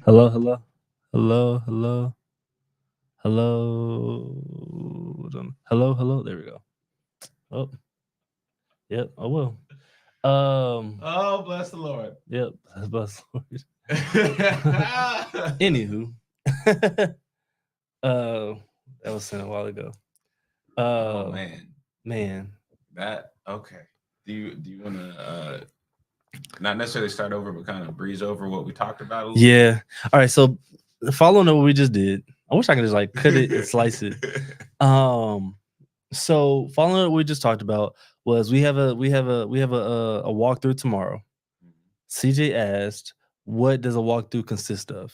Hello, hello, hello, hello, hello. Hold on. Hello, hello. There we go. Oh, yep. Oh well. Um. Oh, bless the Lord. Yep. Bus Lord. Anywho, uh, that was sent a while ago. Oh Uh, man, man. that okay. Do you want to not necessarily start over, but kind of breeze over what we talked about a little Yeah. All right. So, following up what we just did, I wish I could just like cut it and bit? slice it. Um. So, following up what we just talked about was we have a walkthrough tomorrow. CJ asked, "What does a walkthrough consist of?"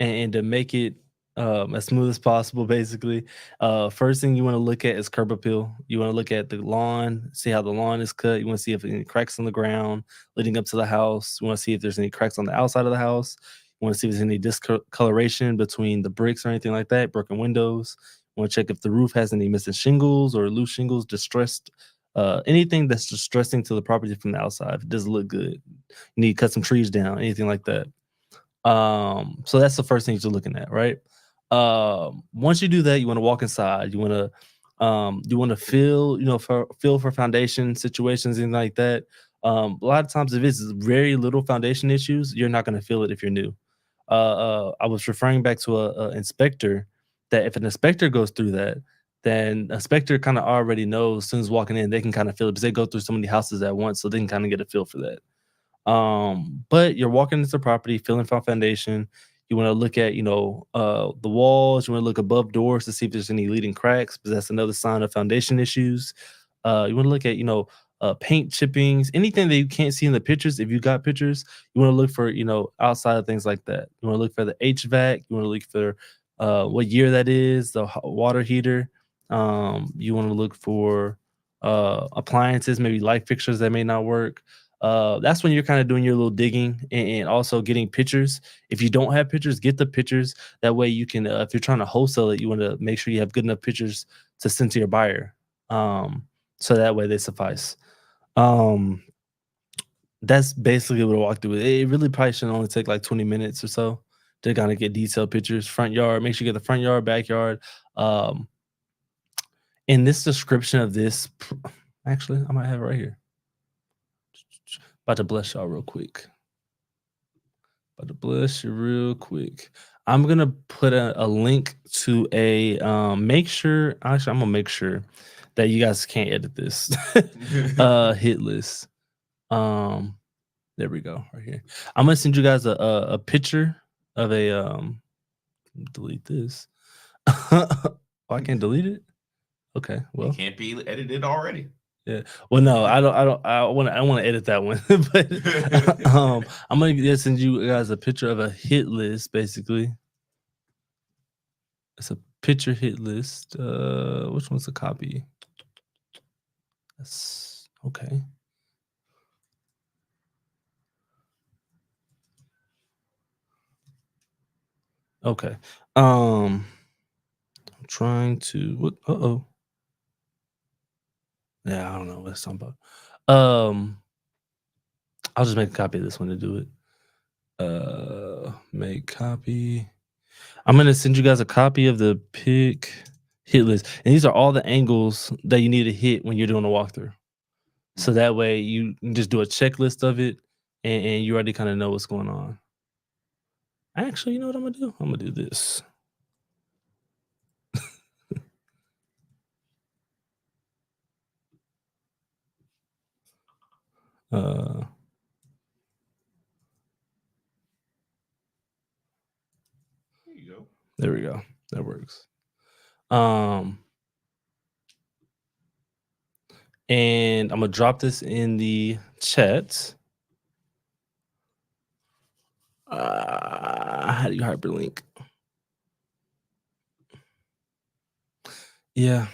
And to make it as smooth as possible, basically, first thing you want to look at is curb appeal. You want to look at the lawn, see how the lawn is cut. You want to see if there's any cracks on the ground leading up to the house. You want to see if there's any cracks on the outside of the house. You want to see if there's any discoloration between the bricks or anything like that, broken windows. You want to check if the roof has any missing shingles or loose shingles, distressed. Anything that's distressing to the property from the outside. If it doesn't look good, you need to cut some trees down, anything like that. So that's the first thing you're looking at, right? Once you do that, you want to walk inside. You want to feel, feel for foundation situations and like that. A lot of times, if it's very little foundation issues, you're not going to feel it if you're new. I was referring back to a inspector that if an inspector goes through that, then a inspector kind of already knows as soon as walking in, they can kind of feel it because they go through so many houses at once, so they can kind of get a feel for that. But you're walking into the property, feeling for foundation. You want to look at, the walls. You want to look above doors to see if there's any leading cracks, because that's another sign of foundation issues. You want to look at, paint chippings, anything that you can't see in the pictures. If you got pictures, you want to look for, outside of things like that. You want to look for the HVAC. You want to look for what year that is, the water heater. You want to look for appliances, maybe light fixtures that may not work. That's when you're kind of doing your little digging and also getting pictures. If you don't have pictures, get the pictures. That way you can, if you're trying to wholesale it, you want to make sure you have good enough pictures to send to your buyer. Um, so that way they suffice. Um, that's basically what I walked through. It really probably should only take like 20 minutes or so to kind of get detailed pictures. Front yard, make sure you get the front yard, backyard. Um, in this description of this, actually, I might have it right here. About to bless y'all real quick. About to bless you real quick. I'm gonna put a link to a make sure actually I'm gonna make sure that you guys can't edit this hit list. Um there we go, right here. I'm gonna send you guys a picture of a delete this. Oh, I can't delete it? Okay, It well. can't be edited already. Yeah. Well, no, I don't. I wanna edit that one, but, I'm gonna just send you guys a picture of a hit list, basically. It's a picture hit list. Which one's a copy? That's okay. Okay. I'm trying to what uh-oh. Yeah, I don't know what it's talking about. I'll just make a copy of this one to do it. Make copy. I'm gonna send you guys a copy of the pick hit list, and these are all the angles that you need to hit when you're doing a walkthrough. So that way you can just do a checklist of it, and you already kind of know what's going on. Actually, you know what I'm gonna do? I'm gonna do this. Uh, There you go. there we go. That works. Um, and I'm gonna drop this in the chat. How do you hyperlink? Yeah,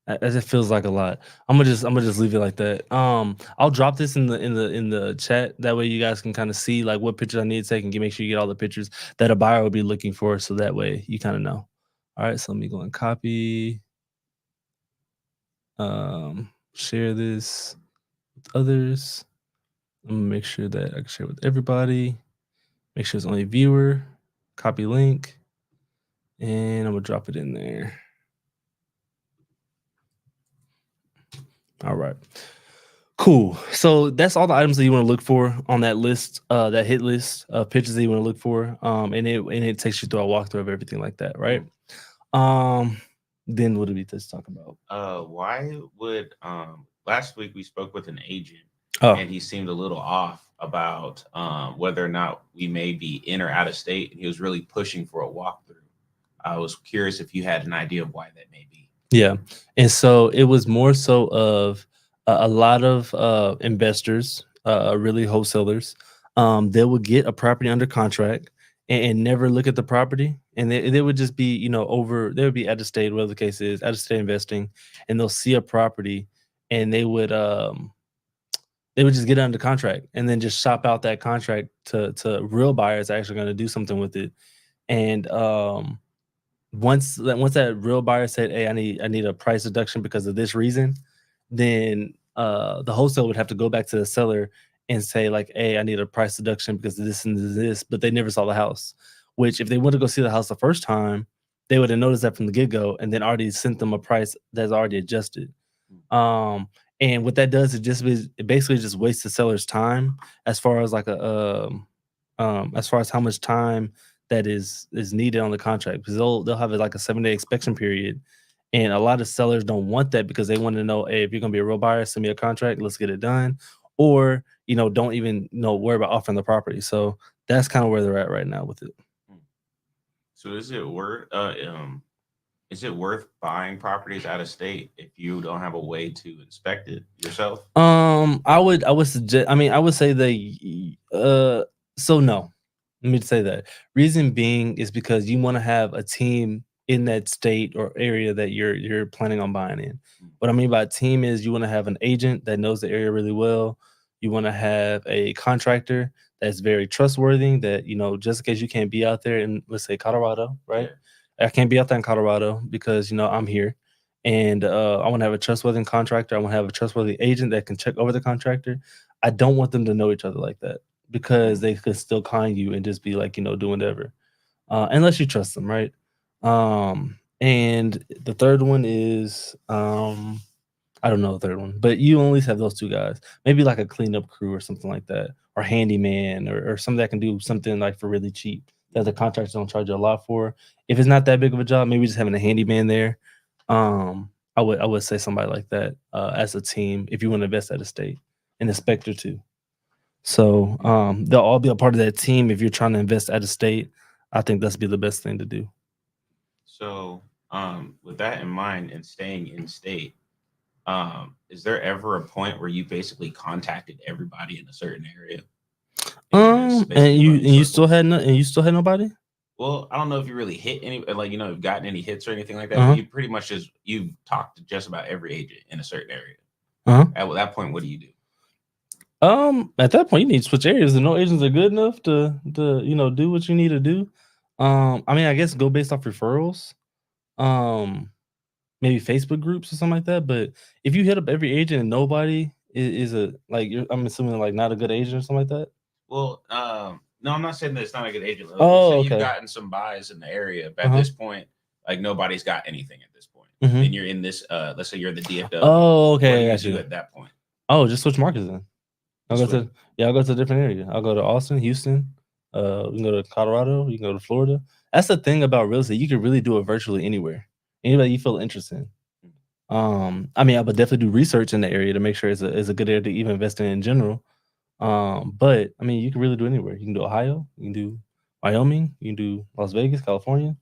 as it feels like a lot. I'm gonna just leave it like that. I'll drop this in the chat. That way you guys can kind of see like what pictures I need to take and make sure you get all the pictures that a buyer will be looking for. So that way you kind of know. All right, so let me go and copy. Share this with others. I'm gonna make sure that I can share with everybody. Make sure it's only viewer, copy link, and I'm gonna drop it in there. All right. Cool. So that's all the items that you want to look for on that list, that hit list of pitches that you want to look for. And it takes you through a walkthrough of everything like that, right? Then what did we just talk about? Why would last week we spoke with an agent Oh, and he seemed a little off about whether or not we may be in or out of state, and he was really pushing for a walkthrough. I was curious if you had an idea of why that may be. yeah. And so it was more so of a lot of investors, really wholesalers. They would get a property under contract and never look at the property, and they would just be, they would be out of state, whatever the case is, out of state investing, and they'll see a property, and they would just get it under contract and then just shop out that contract to real buyers actually going to do something with it. And once that real buyer said, "Hey, I need a price reduction because of this reason," then the wholesale would have to go back to the seller and say like, "Hey, I need a price reduction because of this and this," but they never saw the house. Which if they went to go see the house the first time, they would have noticed that from the get go and then already sent them a price that's already adjusted. Um, and what that does, it basically just wastes the seller's time as far as like as far as how much time that is needed on the contract, because they'll have like a 7-day inspection period, and a lot of sellers don't want that because they want to know, hey, if you're gonna be a real buyer, send me a contract, let's get it done, or don't even worry about offering the property. So that's kind of where they're at right now with it. So is it worth buying properties out of state if you don't have a way to inspect it yourself? I would suggest. I mean, I would say so no. Let me say that. Reason being is because you want to have a team in that state or area that you're planning on buying in. What I mean by team is you want to have an agent that knows the area really well. You want to have a contractor that's very trustworthy. That just in case you can't be out there in, let's say, Colorado, right? I can't be out there in Colorado because I'm here, and I want to have a trustworthy contractor. I want to have a trustworthy agent that can check over the contractor. I don't want them to know each other like that because they could still con you and just be like, doing whatever, unless you trust them, right? And the third one is, I don't know the third one, but you only have those two guys. Maybe like a cleanup crew or something like that, or handyman, or something that can do something like for really cheap that the contractors don't charge you a lot for. If it's not that big of a job, maybe just having a handyman there. I would say somebody like that as a team if you want to invest at a state, an inspector too. So they'll all be a part of that team if you're trying to invest at a state. I think that's be the best thing to do. So, with that in mind and staying in state, is there ever a point where you basically contacted everybody in a certain area? And you still had nobody? Well, I don't know if you really hit any, like, you've gotten any hits or anything like that. Uh-huh. But you pretty much you've talked to just about every agent in a certain area. Uh-huh. At that point, what do you do? At that point, you need to switch areas, and no agents are good enough to do what you need to do. I mean, I guess go based off referrals. Maybe Facebook groups or something like that. But if you hit up every agent and nobody is a like, I'm assuming like not a good agent or something like that. Well, no, I'm not saying that it's not a good agent. Oh, Say okay. you've gotten some buys in the area, but at Uh-huh. this point, like nobody's got anything at this point. Mhm. And you're in this. Let's say you're the DFW. Oh, What do okay. I you got do you. at that point? Oh, just switch markets then. I'll go Switch. to a different area. I'll go to Austin, Houston. We can go to Colorado. You can go to Florida. That's the thing about real estate. You can really do it virtually anywhere. Anybody you feel interested in. I mean, I would definitely do research in the area to make sure it's a good area to even invest in general. But I mean, you can really do anywhere. You can do Ohio. You can do Wyoming. You can do Las Vegas, California.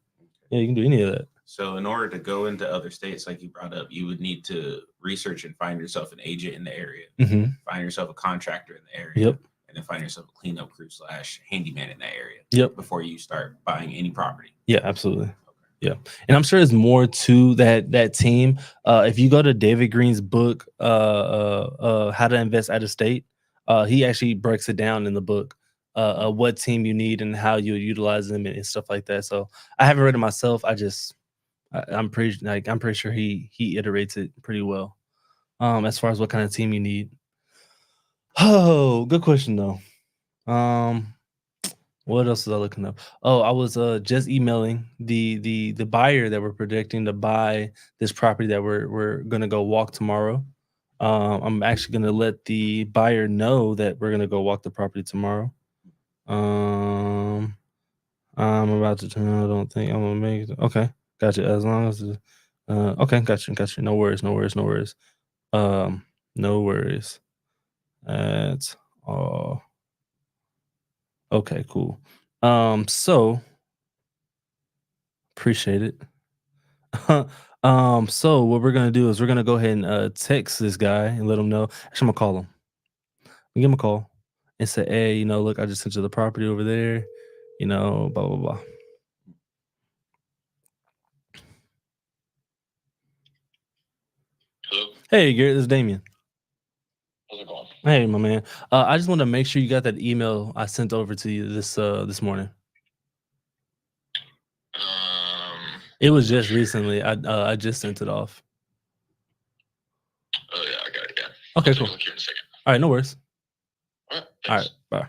Yeah, you can do any of that. So, in order to go into other states, like you brought up, you would need to research and find yourself an agent in the area, find yourself a contractor in the area, Yep. and then find yourself a cleanup crew / handyman in that area. Yep. Before you start buying any property. Yeah, absolutely. Yeah, and I'm sure there's more to that team. If you go to David Green's book, How to Invest Out of State, he actually breaks it down in the book, what team you need and how you utilize them and stuff like that. So I haven't read it myself. I'm pretty sure he iterates it pretty well. As far as what kind of team you need. Oh, good question though. What else was I looking up? Oh, I was just emailing the buyer that we're predicting to buy this property that we're gonna go walk tomorrow. I'm actually gonna let the buyer know that we're gonna go walk the property tomorrow. Um, I'm about to turn. I don't think I'm gonna make it. Okay, gotcha. As long as, okay, gotcha. No worries, no worries, no worries. No worries at all. Okay, cool. So appreciate it. So what we're gonna do is we're gonna go ahead and text this guy and let him know. Actually, I'm gonna call him. Give him a call and say, hey, look, I just sent you the property over there. Blah blah blah. Hello, Hey, Garrett, this is Damien. how's it going? Hey, my man. I just want to make sure you got that email I sent over to you this morning. It was just recently. I just sent it off. Oh yeah, I got it. Yeah. Okay, I'll take cool. a look here in a second. All right, no worries. All right. All Thanks. right,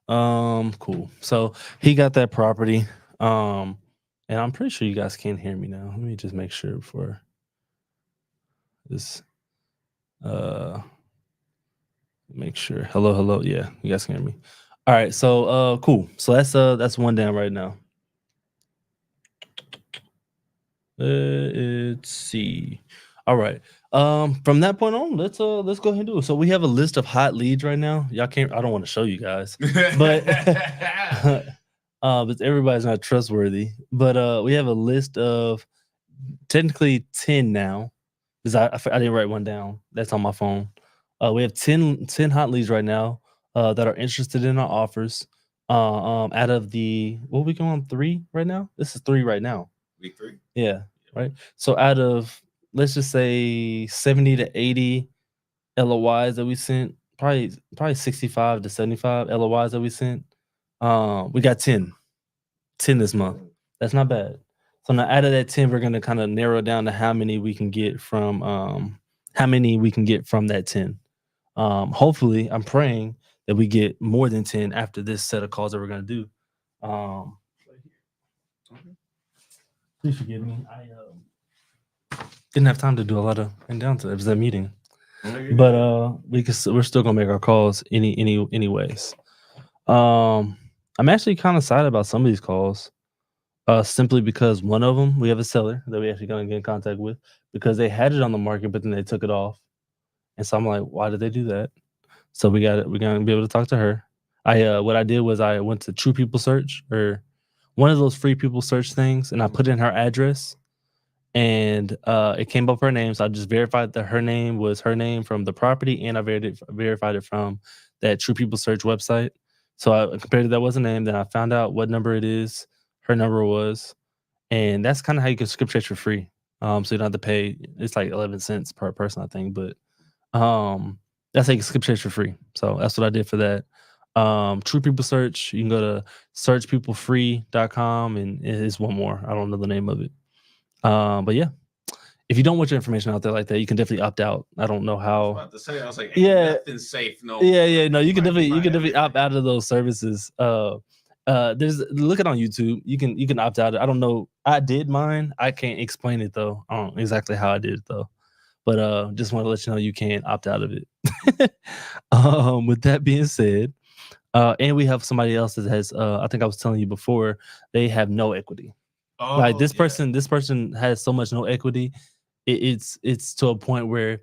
bye. Cool. So he got that property. And I'm pretty sure you guys can hear me now. Let me just make sure before this. Make sure. Hello, hello. Yeah, you guys can hear me. All right. So cool. So that's one down right now. Let's see. All right. From that point on, let's go ahead and do it. So we have a list of hot leads right now. Y'all can't. I don't want to show you guys, but but everybody's not trustworthy. But we have a list of technically 10 now because I didn't write one down. That's on my phone. We have 10 hot leads right now that are interested in our offers. Out of the what we going on 3 right now? This is 3 right now. Week 3. Yeah, right. So out of let's just say 70 to 80 LOIs that we sent, probably 65 to 75 LOIs that we sent. We got 10 this month. That's not bad. So now out of that 10, we're gonna kind of narrow down to how many we can get from that 10. Hopefully, I'm praying that we get more than 10 after this set of calls that we're gonna do. Please forgive me. I didn't have time to do a lot of and down to it was that meeting. But we're still gonna make our calls anyways. I'm actually kind of excited about some of these calls. Simply because one of them we have a seller that we actually gonna get in contact with because they had it on the market, but then they took it off. And so I'm like, why did they do that? So we're gonna be able to talk to her. What I did was I went to True People Search or one of those free people search things, and I put in her address, and it came up her name. So I just verified that her name was her name from the property, and I verified it from that True People Search website. So I compared that was a name. Then I found out what number it is. Her number was, and that's kind of how you can skip checks for free. So you don't have to pay. It's like 11 cents per person, I think, but that's how you can skip checks for free. So that's what I did for that. True People Search. You can go to searchpeoplefree.com, and it is one more. I don't know the name of it. But yeah, if you don't want your information out there like that, you can definitely opt out. I don't know I was how. about to say, I was like, ain't Yeah. nothing safe. No. Yeah. No, you can Like, definitely opt out of those services. There's look it on YouTube. You can opt out. I don't know. I did mine. I can't explain it though. I don't know exactly how I did it though. But just want to let you know you can opt out of it. With that being said, and we have somebody else that has I think I was telling you before, they have no equity. Like this person has so much no equity. It's to a point where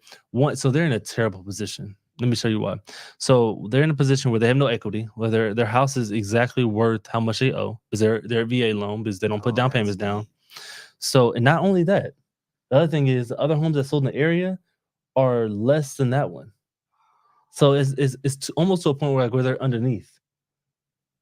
so they're in a terrible position. Let me show you why. So they're in a position where they have no equity, where their house is exactly worth how much they owe, because they're VA loan, because they don't put down payments down. So, and not only that, the other thing is the other homes that sold in the area are less than that one. So it's almost to a point where they're underneath.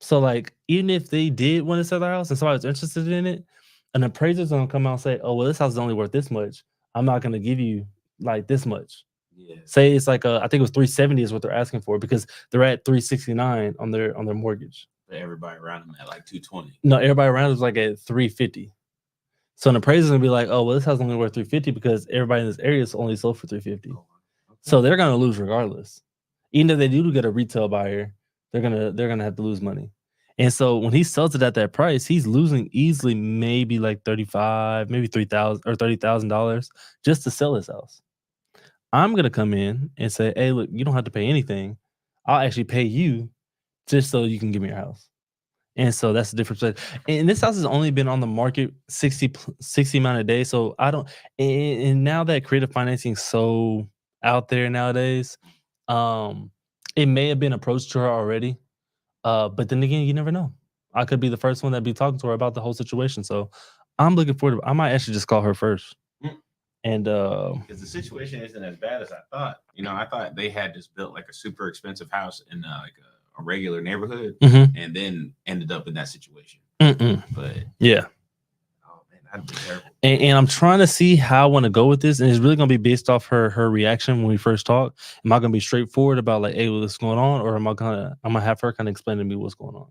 So like even if they did want to sell their house and somebody's interested in it, an appraiser's gonna come out and say, "Oh well, this house is only worth this much. I'm not gonna give you like this much." Yeah. Say it's like I think it was 370 is what they're asking for because they're at 369 on their mortgage. But everybody around them at like 220. No, everybody around is like at 350. So an appraiser's gonna be like, "Oh well, this house is only worth 350 because everybody in this area is only sold for 350." Okay. So they're gonna lose regardless. Even if they do get a retail buyer, they're gonna have to lose money. And so when he sells it at that price, he's losing easily maybe like 35, maybe 3,000 or $30,000 just to sell his house. I'm gonna come in and say, hey, look, you don't have to pay anything. I'll actually pay you just so you can give me your house. And so that's the difference. And this house has only been on the market 60 amount of days. So I don't and now that creative financing is so out there nowadays, it may have been approached to her already. But then again, you never know. I could be the first one that be talking to her about the whole situation. So I'm looking forward to I might actually just call her first. Mm. And Because the situation isn't as bad as I thought. I thought they had just built like a super expensive house in like a regular neighborhood, Mhm. and then ended up in that situation. Mm-mm. But yeah. oh man, that'd be terrible. And I'm trying to see how I want to go with this, and it's really gonna be based off her reaction when we first talk. Am I gonna be straightforward about like, hey, what's going on, or I'm gonna have her kind of explain to me what's going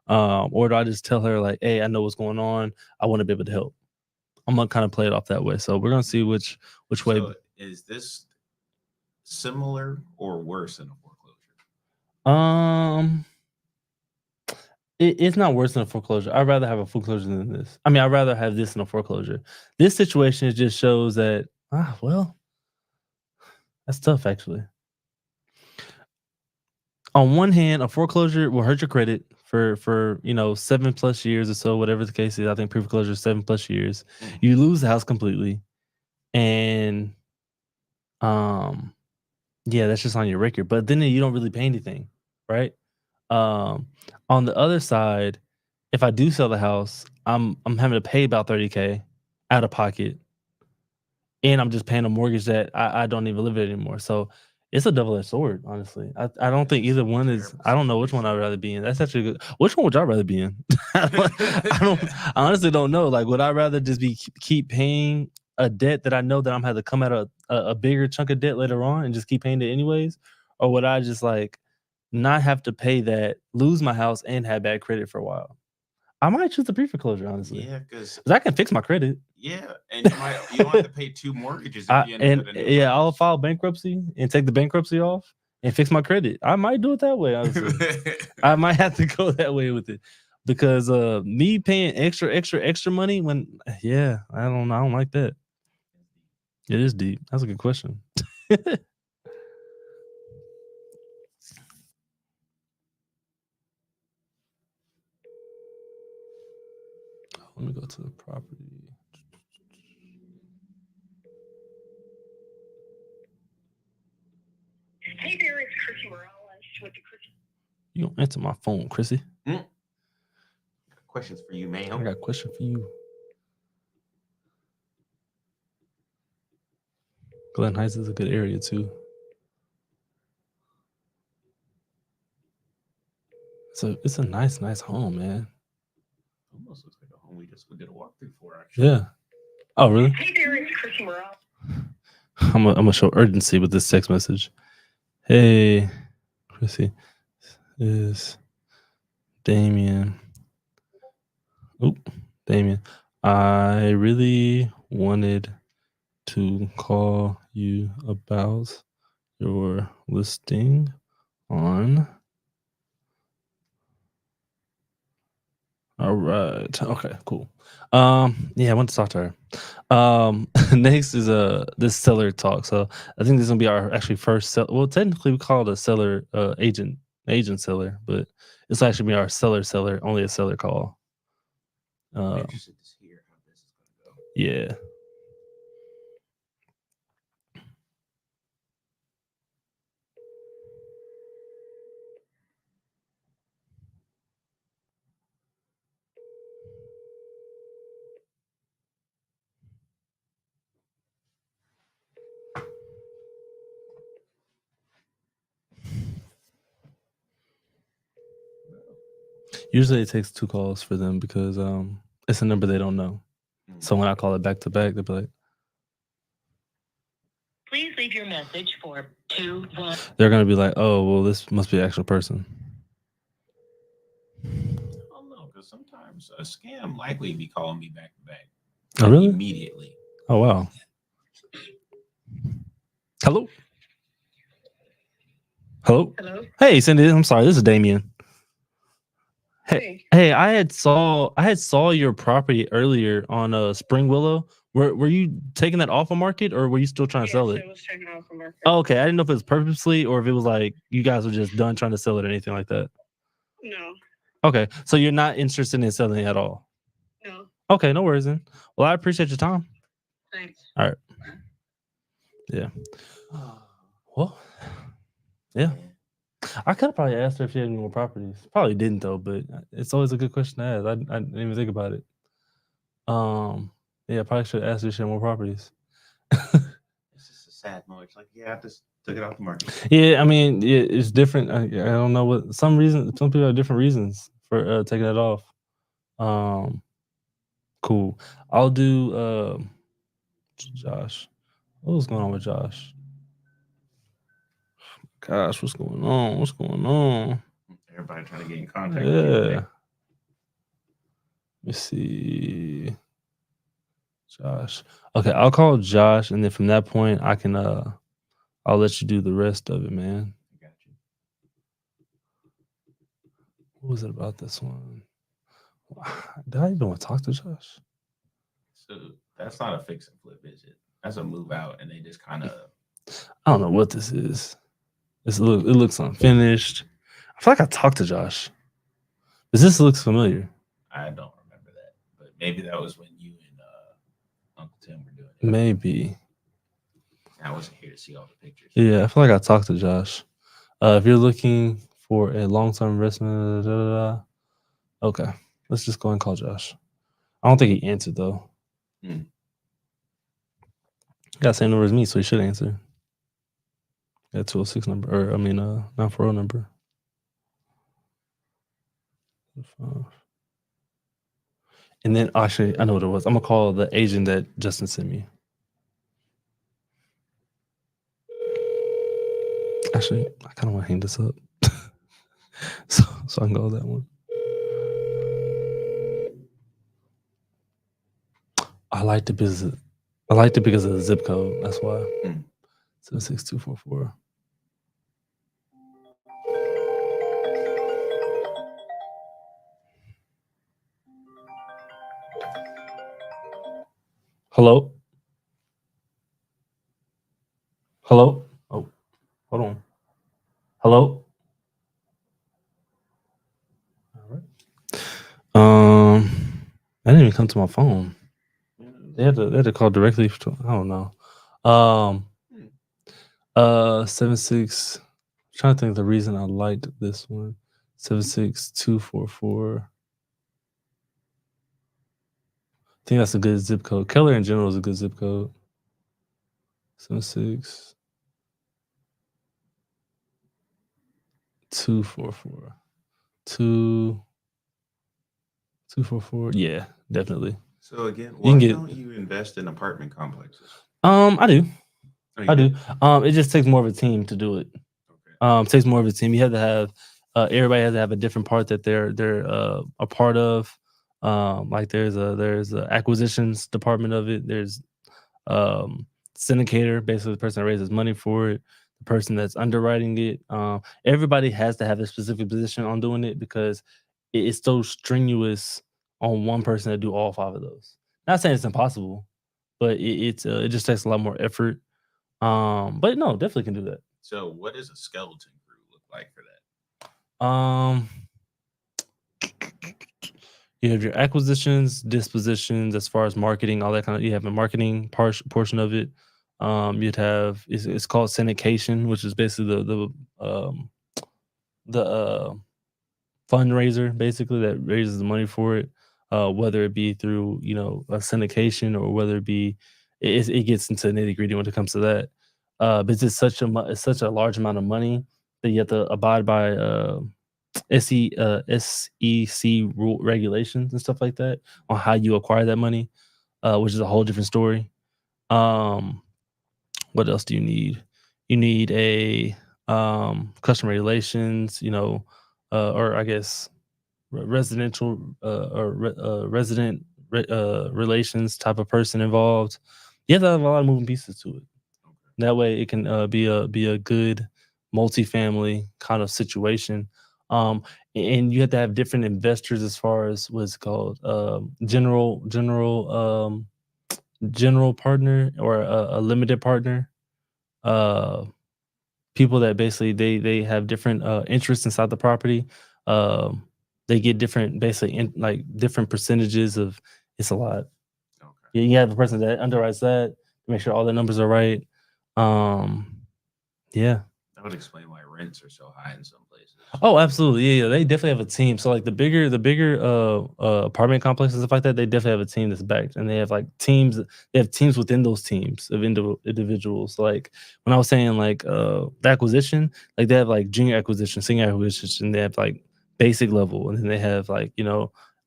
on, or do I just tell her like, hey, I know what's going on, I want to be able to help. I'm gonna kind of play it off that way. So we're gonna see which way. So is this similar or worse than a foreclosure? It's not worse than a foreclosure. I'd rather have a foreclosure than this. I mean, I'd rather have this than a foreclosure. This situation just shows that, well, that's tough actually. On one hand, a foreclosure will hurt your credit for 7+ years or so, whatever the case is. I think pre-foreclosure is 7+ years. Mhm. You lose the house completely, and yeah, that's just on your record. But then you don't really pay anything, right? On the other side, if I do sell the house, I'm having to pay about 30K out of pocket, and I'm just paying a mortgage that I don't even live it anymore. So it's a double-edged sword, honestly. I don't think either one is. I don't know which one I'd rather be in. That's actually good. Which one would y'all rather be in? I honestly don't know. Like, would I rather just be keep paying a debt that I know that I'm had to come at a bigger chunk of debt later on and just keep paying it anyways, or would I just like not have to pay that, lose my house, and have bad credit for a while? I might choose the pre-foreclosure, honestly. Yeah, because I can fix my credit. yeah, and you don't have to pay 2 mortgages if you end up at a new I'll house. file bankruptcy and take the bankruptcy off and fix my credit. I might do it that way, honestly. I might have to go that way with it because me paying extra money when I don't know, I don't like that. It is deep. That's a good question. Let me go to the property. Hey there, it's Chrissy Morales with the Chrissy. You don't answer my phone, Chrissy. Questions for you, I man. got a question for you. Glen Heights is a good area too. So it's a nice home, man. Almost looks like a home we did a walkthrough for, actually. Yeah. Oh, really? Hey there, it's Chrissy Morales. I'm gonna show urgency with this text message. Hey, Chrissy, is Damien. Damien. I really wanted to call you about your listing on. All right. Okay, cool. Yeah, I want to talk to her. Next is this seller talk. So I think this is gonna be our actually first well, technically we call it a seller agent seller, but it's actually be our seller, only a seller call. I'm interested to hear how this is going to go. Yeah. Usually it takes 2 calls for them because it's a number they don't know. So when I call it back to back, they'll be like, Please leave your message for 21. they're gonna be like, oh, well, this must be an actual person. I don't know, because sometimes a scam likely be calling me back to back. Oh, really? Immediately. Oh, wow. Hello? Hello. Hello? Hey, Cindy. I'm sorry. This is Damien. Hey. Hey, I had saw your property earlier on Spring Willow. Were you taking that off the market, or were you still trying to sell it? It was taken off the market. Oh, okay. I didn't know if it was purposely or if it was like you guys were just done trying to sell it or anything like that. No. Okay, so you're not interested in selling it at all. No. Okay, no worries then. Well, I appreciate your time. Thanks. All right. Yeah. Well, yeah. I could have probably asked her if she had any more properties. Probably didn't though, but it's always a good question to ask. I didn't even think about it. Yeah, probably should ask her if she had more properties. It's just a sad moment. It's like, yeah, I just took it off the market. Yeah, I mean, it's different. I don't know what some people have different reasons for taking it off. Cool. I'll do Josh. What was going on with Josh? Gosh, what's going on? What's going on? Everybody trying to get in contact with you. Yeah. Let me see. Josh. Okay, I'll call Josh, and then from that point, I can I'll let you do the rest of it, man. I got you. What was it about this one? Did I even want to talk to Josh? So that's not a fix and flip, is it? That's a move out, and they just kind of. I don't know what this is. It looks unfinished. I feel like I talked to Josh. This looks familiar. I don't remember that, but maybe that was when you and Uncle Tim were doing it. Maybe. I wasn't here to see all the pictures. Yeah, I feel like I talked to Josh. If you're looking for a long-term investment, okay, let's just go and call Josh. I don't think he answered though. Got the same number as me, so he should answer. Got 206 number, or I mean, 940 number. And then actually, I know what it was. I'm gonna call the agent that Justin sent me. Actually, I kind of want to hang this up, so I can go with that one. I liked it because of the zip code. That's why. 76244. Hello? Hello? Oh, hold on. Hello? All right. I didn't even come to my phone. They had to call directly to, I don't know. 76. Trying to think of the reason I liked this one. 76244. I think that's a good zip code. Keller in general is a good zip code. 76244. 244. Yeah, definitely. So again, You why can get- don't you invest in apartment complexes? I do. Oh, you I do. It just takes more of a team to do it. Okay. Takes more of a team. You have to have everybody has to have a different part that they're a part of. Like there's a acquisitions department of it. There's syndicator, basically the person that raises money for it, the person that's underwriting it. Everybody has to have a specific position on doing it because it's so strenuous on one person to do all 5 of those. Not saying it's impossible, but it just takes a lot more effort. But no, definitely can do that. So what does a skeleton crew look like for that? You have your acquisitions, dispositions, as far as marketing, all that kind of. You have a marketing portion of it. You'd have it's called syndication, which is basically the fundraiser, basically that raises the money for it. Whether it be through a syndication or whether it be it gets into nitty gritty when it comes to that. But it's such a large amount of money that you have to abide by SEC rule regulations and stuff like that on how you acquire that money, which is a whole different story. What else do you need? You need a customer relations, or I guess residential resident relations type of person involved. You have to have a lot of moving pieces to it. That way, it can be a good multifamily kind of situation. And you have to have different investors as far as what's called general partner or a limited partner. Uh, People that basically they have different interests inside the property. Um, they get different basically like different percentages of. It's a lot. Okay. You have a person that underwrites that to make sure all the numbers are right. Yeah. That would explain why rents are so high in some places. Oh, absolutely. Yeah. They definitely have a team. So like the bigger apartment complexes and stuff like that, they definitely have a team that's backed, and they have like teams. They have teams within those teams of individuals. Like when I was saying like the acquisition, like they have like junior acquisition, senior acquisition, and they have like basic level, and then they have like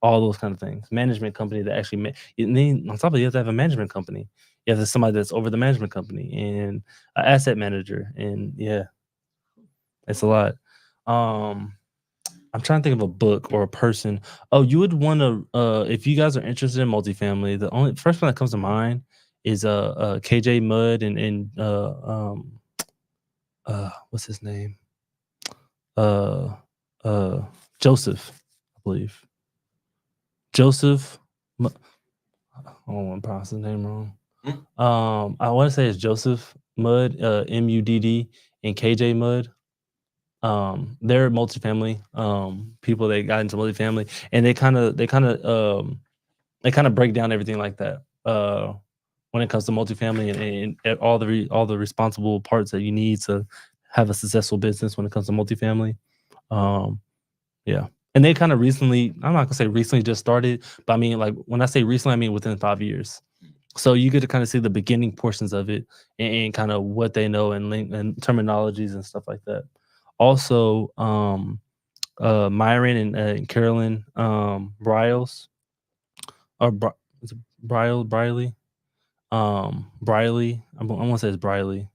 all those kind of things. Management company that actually and then on top of it, you have to have a management company. You have somebody that's over the management company and an asset manager, and yeah, it's a lot. I'm trying to think of a book or a person. Oh, you would want to if you guys are interested in multifamily, the only first one that comes to mind is KJ Mudd and what's his name? Uh Joseph, I believe. Joseph I don't want to pronounce his name wrong. I want to say it's Joseph Mudd, Mudd, and KJ Mudd. They're multifamily people that got into multifamily, and they kind of break down everything like that when it comes to multifamily and all the responsible parts that you need to have a successful business when it comes to multifamily. Yeah, and they kind of recently, I'm not gonna say recently just started, but I mean like when I say recently, I mean within 5 years. So you get to kind of see the beginning portions of it and kind of what they know and terminologies and stuff like that. Also, Myron and Carolyn Bryles or is it Briley? Briley. I want to say it's Briley.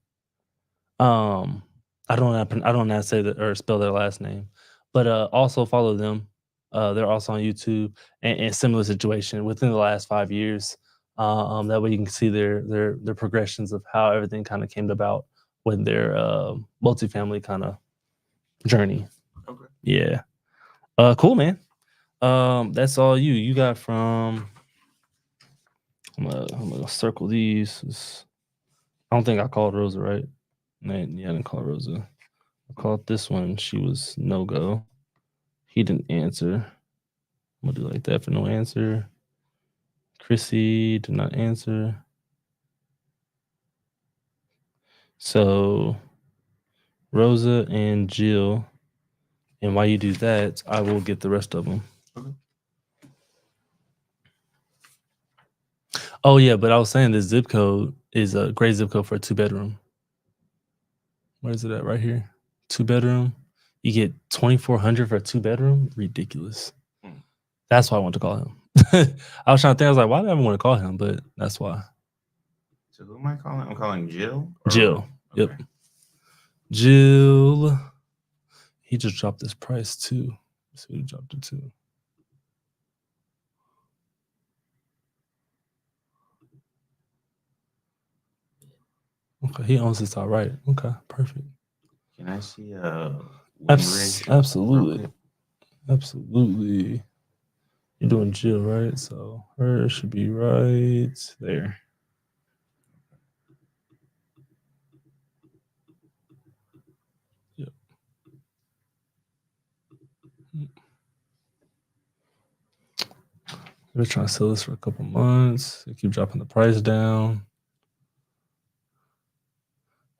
I don't know how to say that or spell their last name, but also follow them. They're also on YouTube and similar situation within the last 5 years. That way you can see their progressions of how everything kind of came about with their multifamily kind of journey. Okay. Yeah. Cool, man. That's all you got from. I'm gonna circle these. I don't think I called Rosa, right? Man, yeah, I didn't call Rosa. I called this one. She was no go. He didn't answer. I'm gonna do like that for no answer. Chrissy did not answer. So Rosa and Jill. And while you do that, I will get the rest of them. Okay. Oh yeah, but I was saying the zip code is a great zip code for a 2-bedroom. Where is it at? Right here. 2-bedroom. You get 2,400 for a 2-bedroom. Ridiculous. That's why I wanted to call him. I was trying to think. I was like, why do I even want to call him? But that's why. So who am I calling? I'm calling Jill. Jill. Okay. Yep. Jill. He just dropped this price too. So he dropped it too. Okay, he owns this all right. Okay, perfect. Can I see absolutely. Absolutely. You're doing Jill, right? So her should be right there. Yep. We're trying to sell this for a couple months. They keep dropping the price down.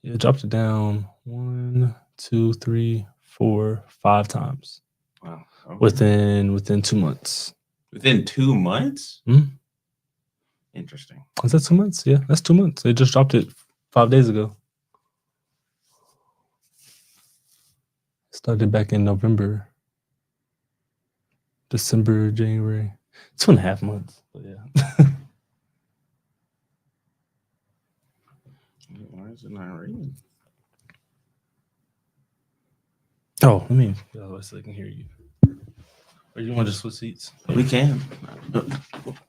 Yeah, dropped it down 1, 2, 3, 4, 5 times. Wow. Okay. Within 2 months. Within 2 months? Mhm. Interesting. Is that 2 months? Yeah, that's 2 months. They just dropped it 5 days ago. Started back in November, December, January. 2.5 months. But yeah. Why is it not reading? Oh, let me. So I can hear you. Or you want to just switch seats? We can.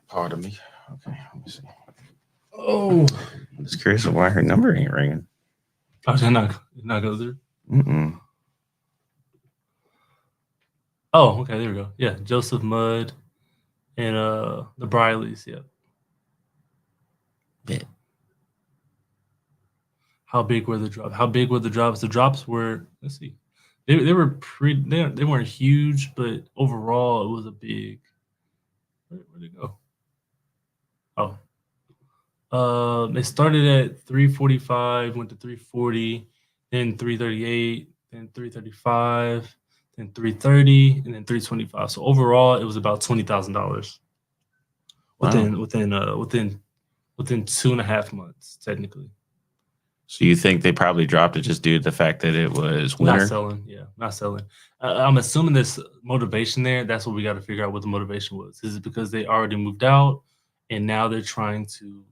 Pardon me. Okay, let me see. Oh, I'm just curious why her number ain't ringing. oh, you're not go through. Mm-mm. Oh, okay, there we go. Yeah, Joseph Mudd and the Brileys. Yeah. Bet. How big were the drops? How big were the drops? The drops were, let's see, they were pretty. They weren't huge, but overall it was a big. Where'd it go? Oh, it started at 345, went to 340, then 338, then 335, then 330, and then 325. So overall, it was about $20,000 within 2.5 months, technically. So you think they probably dropped it just due to the fact that it was winter? Not selling, yeah, not selling. I'm assuming this motivation there. That's what we got to figure out what the motivation was. Is it because they already moved out and now they're trying to,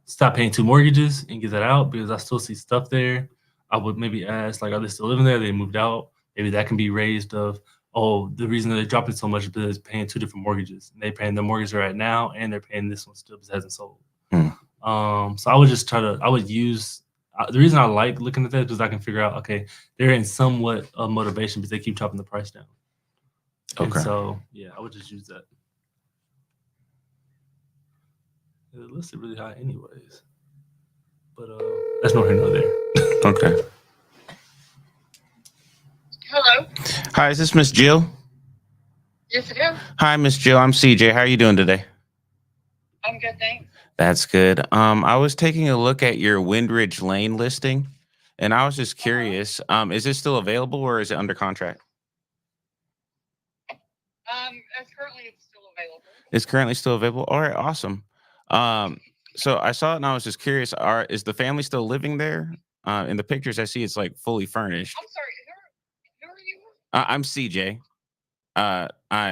stop paying 2 mortgages and get that out? Because I still see stuff there. I would maybe ask, like, are they still living there? They moved out. Maybe that can be raised of, oh, the reason that they dropped it so much is because they're paying 2 different mortgages. And they're paying the mortgage right now and they're paying this one still because it hasn't sold. So I would just use the reason I like looking at that is because I can figure out, okay, they're in somewhat of motivation because they keep chopping the price down. And Okay. so, yeah, I would just use that. It listed really high anyways. But that's no here nor there. Okay. Hello. Hi, is this Miss Jill? Yes, it is. Hi, Miss Jill. I'm CJ. How are you doing today? I'm good, thanks. That's good. I was taking a look at your Windridge Lane listing, and I was just curious. Is it still available or is it under contract? As currently it's still available. It's currently still available. All right, awesome. So I saw it and I was just curious. Is the family still living there? In the pictures I see, it's like fully furnished. I'm sorry, who are you? I'm CJ.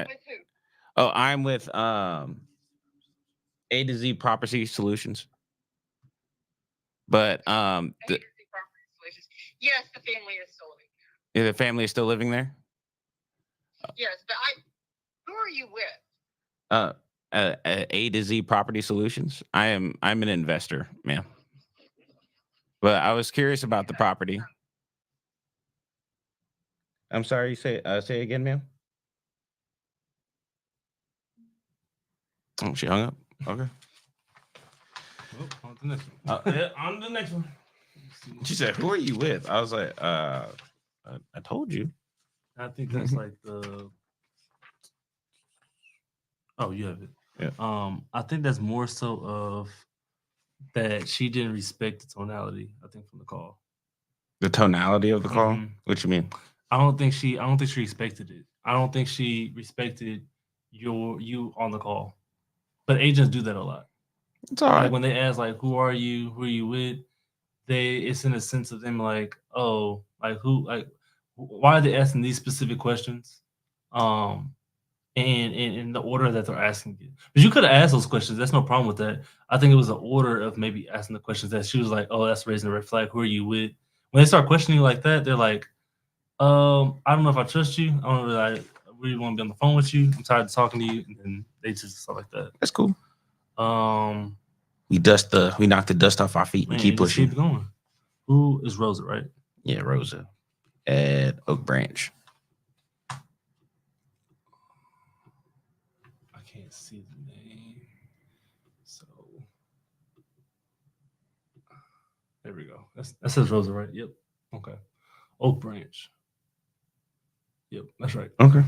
With who? I'm with A to Z Property Solutions. But Agency Property Solutions. Yes, the family is still living there. the family is still living there. Yes, but who are you with? A to Z Property Solutions. I'm an investor, ma'am. But I was curious about the property. I'm sorry. Say again, ma'am. Oh, she hung up. Okay. On to the next one. Yeah, on to the next one. She said, "Who are you with?" I was like, I told you." I think that's like the. Oh, you have it. Yeah. I think that's more so of that she didn't respect the tonality. I think from the call. The tonality of the call. Mhm. What you mean? I don't think she respected it. I don't think she respected you on the call. But agents do that a lot. It's all right. Like when they ask, like, who are you? Who are you with? It's in a sense of them like, oh, like who, like, why are they asking these specific questions? And in the order that they're asking you. But you could have asked those questions. That's no problem with that. I think it was an order of maybe asking the questions that she was like, oh, that's raising a red flag. Who are you with? When they start questioning you like that, they're like, I don't know if I trust you. I don't really, really want to be on the phone with you. I'm tired of talking to you. And then they just stuff like that. That's cool. Man, We knock the dust off our feet and keep just pushing. keep going. Who is Rosa, right? Yeah, Rosa at Oak Branch. I can't see the name. So there we go. That says Rosa, right? Yep. Okay. Oak Branch. Yep, that's right. Okay.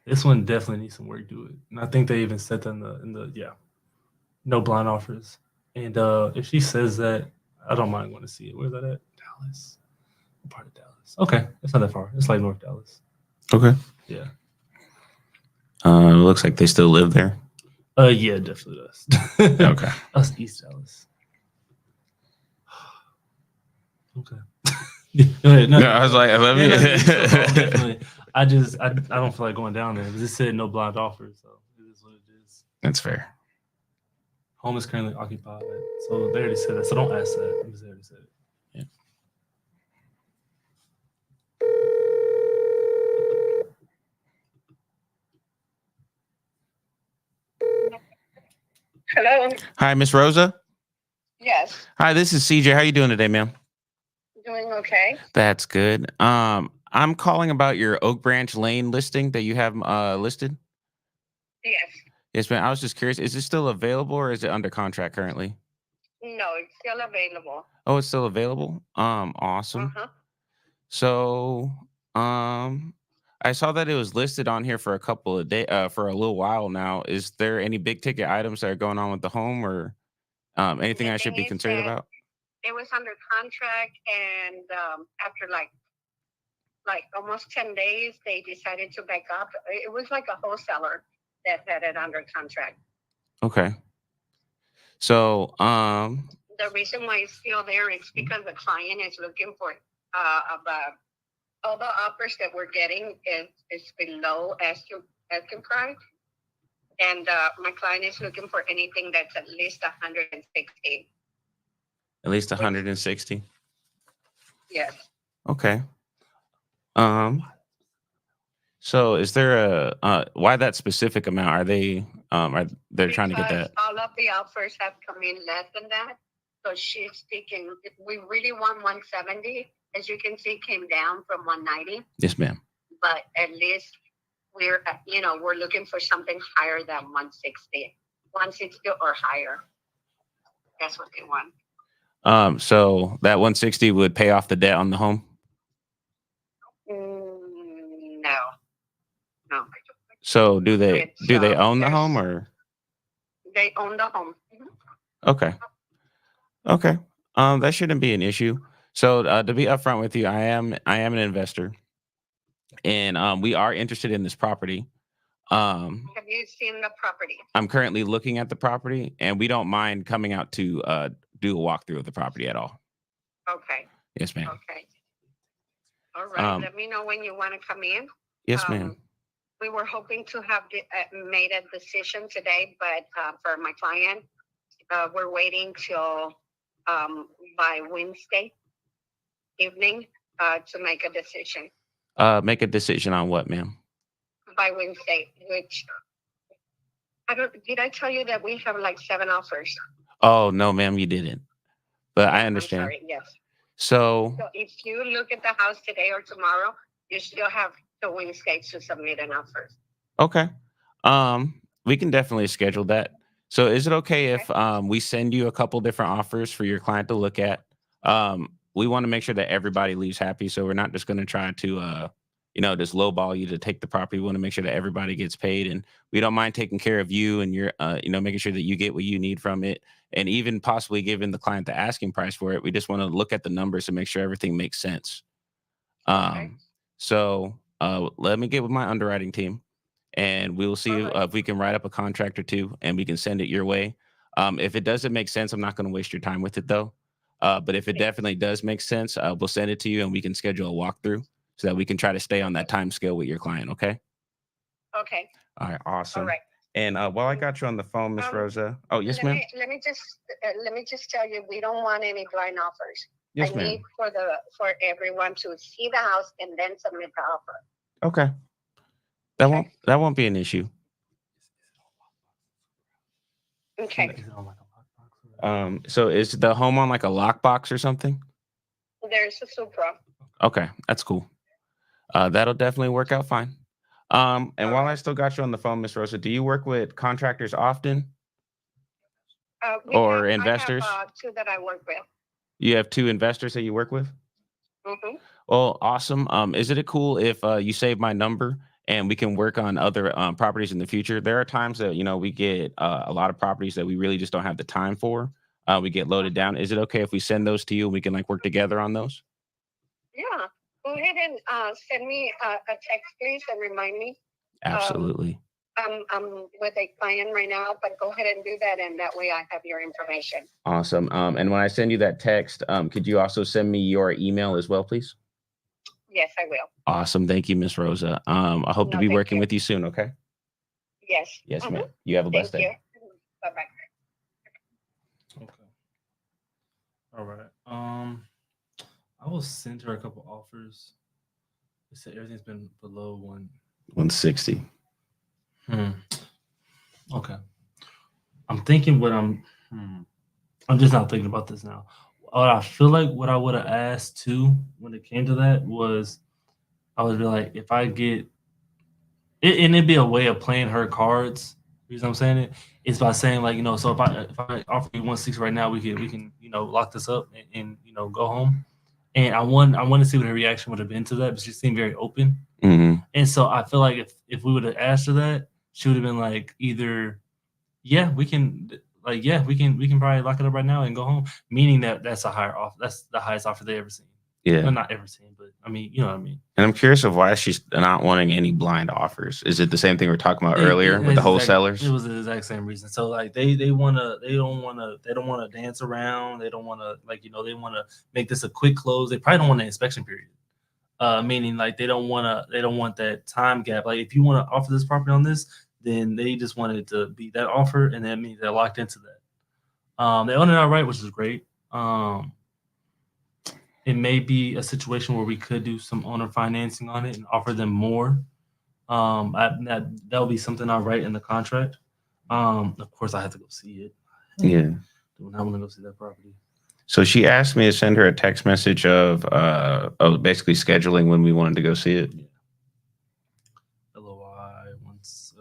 This one definitely needs some work to it. And I think they even said that in the no blind offers. And if she says that, I don't mind going to see it. Where's that at? Dallas. What part of Dallas? Okay. It's not that far. It's like North Dallas. Okay. Yeah. It looks like they still live there. Yeah, definitely does. Okay. That's East Dallas. Okay. Go ahead. No, I was like, let me. Definitely. I don't feel like going down there because it said no blind offers, so it is what it is. That's fair. Home is currently occupied, so they already said that. So don't ask that. Because they already said it. Yeah. Hello. Hi, Miss Rosa. Yes. Hi, this is CJ. How you doing today, ma'am? Doing okay. That's good. I'm calling about your Oak Branch Lane listing that you have listed. Yes. Yes, man. I was just curious, is it still available or is it under contract currently? No, it's still available. Oh, it's still available. Awesome. Uh-huh. So, I saw that it was listed on here for a couple of days, for a little while now. Is there any big ticket items that are going on with the home, or anything The I should thing be is concerned that about? it was under contract, and after like almost 10 days, they decided to back up. It was like a wholesaler that had it under contract. Okay. So, The reason why it's still there is because the client is looking for about all the offers that we're getting is below asking price, and my client is looking for anything that's at least 160. at least 160. Yes. Okay. So is there a why that specific amount? Are they're trying to get Because that? all of the offers have come in less than that. So she's speaking, if we really want 170, as you can see, came down from 190, Yes, ma'am. but at least we're looking for something higher than 160 or higher. That's what they want. So that 160 would pay off the debt on the home? No. So do they own the there's- home, or? They own the home. Mhm. Okay. Okay. That shouldn't be an issue. So to be upfront with you, I am an investor, and we are interested in this property. Have you seen the property? I'm currently looking at the property, and we don't mind coming out to do a walkthrough of the property at all. Okay. Yes, ma'am. Okay. All right. Um, Let me know when you want to come in. Yes, ma'am. We were hoping to have made a decision today, but for my client, we're waiting till by Wednesday evening to make a decision. Make a decision on what, ma'am? By Wednesday, which did I tell you that we have like 7 offers? Oh, no, ma'am, you didn't. But I I'm understand. sorry, yes. So, So if you look at the house today or tomorrow, you still have the Wednesday to submit an offer. okay. We can definitely schedule that. So is it okay if we send you a couple different offers for your client to look at? We want to make sure that everybody leaves happy. So we're not just going to try to just lowball you to take the property. We want to make sure that everybody gets paid, and we don't mind taking care of you and your making sure that you get what you need from it, and even possibly giving the client the asking price for it. We just want to look at the numbers and make sure everything makes sense. Okay. So let me get with my underwriting team, and we will see All right. if we can write up a contract or two, and we can send it your way. If it doesn't make sense, I'm not going to waste your time with it, though. But if it definitely does make sense, we'll send it to you, and we can schedule a walkthrough so that we can try to stay on that time scale with your client. Okay. Okay. All right. Awesome. All right. And while I got you on the phone, Miss Rosa. Oh, yes, ma'am. Let me just tell you, we don't want any blind offers. Yes, I ma'am. need for everyone to see the house and then submit the offer. Okay. That won't be an issue. Okay. Is it on like a lockbox or- So is the home on like a lockbox or something? There's a Supra. Okay, that's cool. That'll definitely work out fine. And while I still got you on the phone, Miss Rosa, do you work with contractors often? Or investors? I have 2 that I work with. You have 2 investors that you work with? Mm-hmm. Well, awesome. Is it cool if you save my number and we can work on other properties in the future? There are times that we get a lot of properties that we really just don't have the time for. We get loaded down. Is it okay if we send those to you and we can work together on those? Yeah. Go ahead and send me a text, please, and remind me. Absolutely. I'm with a client right now, but go ahead and do that, and that way I have your information. Awesome. And when I send you that text, could you also send me your email as well, please? Yes, I will. Awesome. Thank you, Miss Rosa. I hope to be thank working you. with you soon. Okay. Yes. Yes, Mhm. ma'am. You have a blessed Thank day. you. Bye-bye. Okay. All right. I will send her a couple offers. They said everything's been below 160. Okay. I'm thinking I'm just not thinking about this now. I feel like what I would have asked too when it came to that was I would be like, if I get it, and it'd be a way of playing her cards. You know what I'm saying? It's by saying like, so if I offer you 160 right now, we can lock this up and go home. And I want to see what her reaction would have been to that, but she seemed very open. Mm-hmm. And so I feel like if we would have asked her that, she would have been like either, yeah, we can probably lock it up right now and go home. Meaning that's a higher offer. That's the highest offer they ever seen. Yeah. Well, not ever seen, but I mean, you know what I mean. And I'm curious of why she's not wanting any blind offers. Is it the same thing we were talking about earlier with the wholesalers? It was the exact same reason. So like they don't want to dance around. They don't want to they want to make this a quick close. They probably don't want an inspection period. Meaning like they don't want that time gap. Like if you want to offer this property on this, then they just want it to be that offer, and that means they're locked into that. They own it outright, which is great. It may be a situation where we could do some owner financing on it and offer them more. That will be something I'll write in the contract. Of course, I have to go see it. Yeah. I want to go see that property. So she asked me to send her a text message of basically scheduling when we wanted to go see it. Yeah. LOI once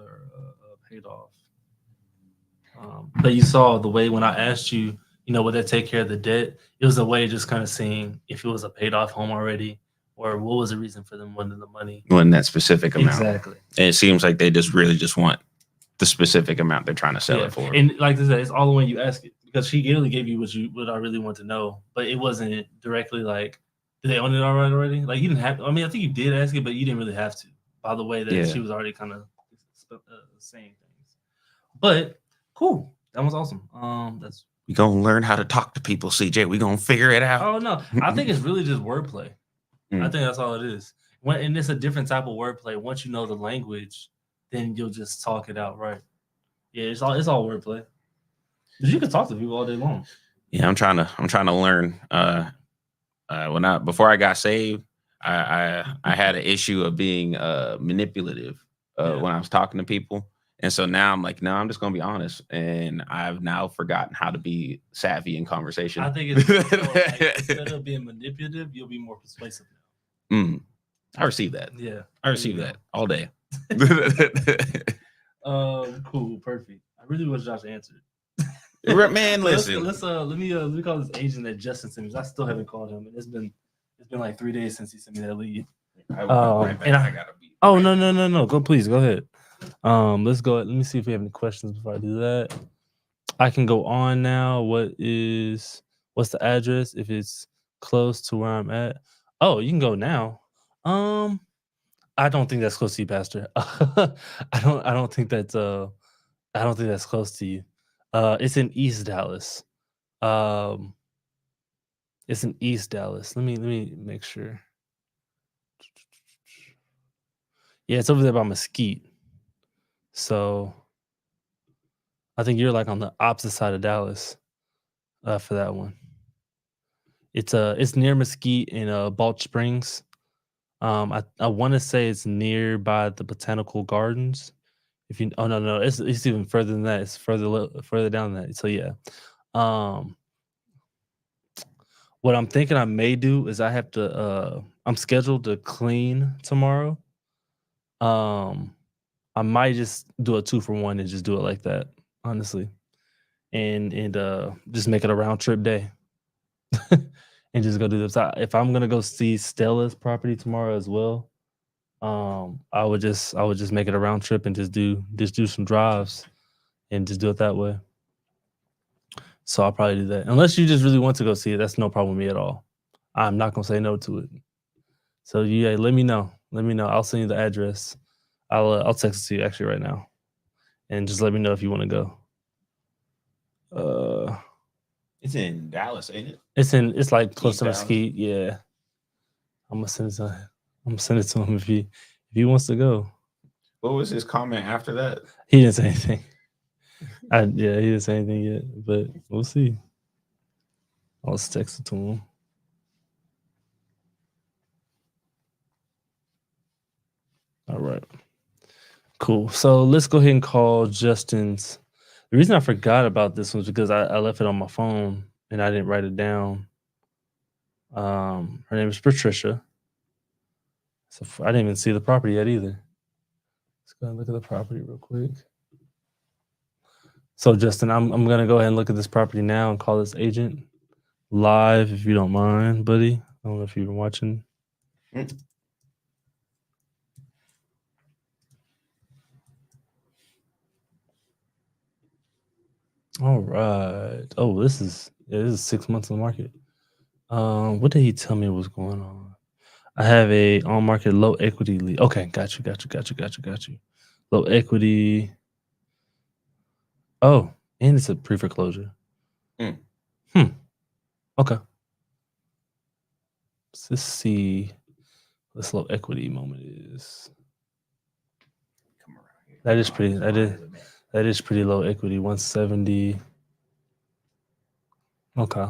paid off. But you saw the way when I asked you, would that take care of the debt? It was a way of just kind of seeing if it was a paid off home already, or what was the reason for them wanting the money. Wanting that specific amount. Exactly. And it seems like they just want the specific amount they're trying to sell it for. And like I said, it's all the way you ask it, because she really gave you what I really want to know, but it wasn't directly like, did they own it already? Like you didn't have. I mean, I think you did ask it, but you didn't really have to. By the way that she was already kind of saying things. But cool, that was awesome. We're going to learn how to talk to people, CJ. We're going to figure it out. Oh, no. I think it's really just wordplay. I think that's all it is. And it's a different type of wordplay. Once you know the language, then you'll just talk it out, right? Yeah, it's all wordplay. But you can talk to people all day long. Yeah, I'm trying to learn. Before I got saved, I had an issue of being manipulative when I was talking to people. And so now I'm like, no, I'm just going to be honest. And I've now forgotten how to be savvy in conversation. I think it's instead of being manipulative, you'll be more persuasive now. I receive that. Yeah. I receive that all day. Cool. Perfect. I really wish Josh answered. Man, listen. Let me call this agent at Justin Simmons. I still haven't called him. It's been like 3 days since he sent me that lead. I gotta be. Oh, no. Please go ahead. Let's go. Let me see if we have any questions before I do that. I can go on now. What's the address if it's close to where I'm at? Oh, you can go now. I don't think that's close to you, Pastor. I don't think that's close to you. It's in East Dallas. It's in East Dallas. Let me make sure. Yeah, it's over there by Mesquite. So I think you're like on the opposite side of Dallas for that one. It's near Mesquite in Balch Springs. I want to say it's nearby the Botanical Gardens. No, it's even further than that. It's further down than that. So yeah. What I'm thinking I may do is I'm scheduled to clean tomorrow. I might just do a 2-for-1 and just do it like that, honestly, and just make it a round trip day, and just go do this. If I'm gonna go see Stella's property tomorrow as well, I would just make it a round trip and just do some drives, and just do it that way. So I'll probably do that, unless you just really want to go see it. That's no problem with me at all. I'm not gonna say no to it. So yeah, let me know. I'll send you the address. I'll text it to you actually right now, and just let me know if you want to go. It's in Dallas, ain't it? It's like close East to Dallas. Mesquite. Yeah, I'm gonna send it to him if he wants to go. What was his comment after that? He didn't say anything. He didn't say anything yet, but we'll see. I'll just text it to him. All right. Cool. So let's go ahead and call Justin's. The reason I forgot about this was because I left it on my phone and I didn't write it down. Her name is Patricia. So I didn't even see the property yet either. Let's go and look at the property real quick. So Justin, I'm gonna go ahead and look at this property now and call this agent live if you don't mind, buddy. I don't know if you've been watching. All right. Oh, this is 6 months on the market. What did he tell me was going on? I have a on market low equity lead. Okay, got you. Low equity. Oh, and it's a pre foreclosure. Okay. Let's see what this low equity moment is. That is pretty. That is pretty low equity. 170. Okay.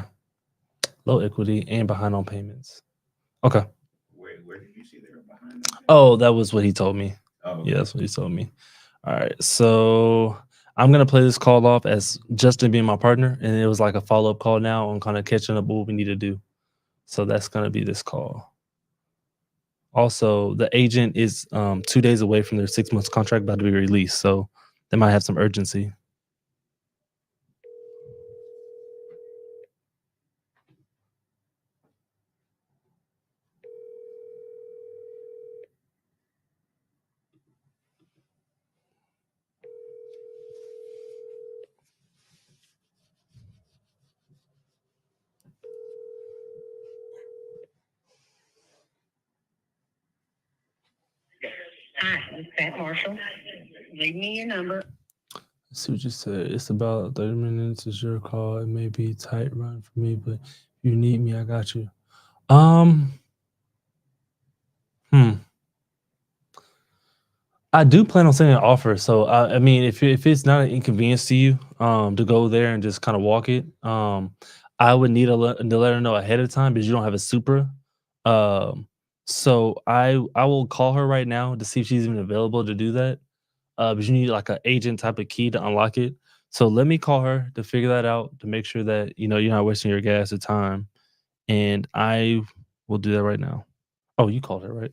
Low equity and behind on payments. Okay. Where did you see they were behind? Oh, that was what he told me. Oh, Yeah, that's what he told me. All right. So I'm gonna play this call off as Justin being my partner, and it was like a follow-up call now on kind of catching up what we need to do. So that's gonna be this call. Also, the agent is 2 days away from their 6 months contract about to be released, so they might have some urgency. Hi, it's Pat Marshall. Leave me your number. Let's see what you said. It's about 30 minutes. It's your call. It may be a tight run for me, but if you need me, I got you. I do plan on sending an offer. So I mean, if it's not an inconvenience to you, to go there and just kind of walk it, I would need to let her know ahead of time because you don't have a Supra. So I will call her right now to see if she's even available to do that. But you need like an agent type of key to unlock it. So let me call her to figure that out to make sure that you're not wasting your gas or time. And I will do that right now. Oh, you called her, right?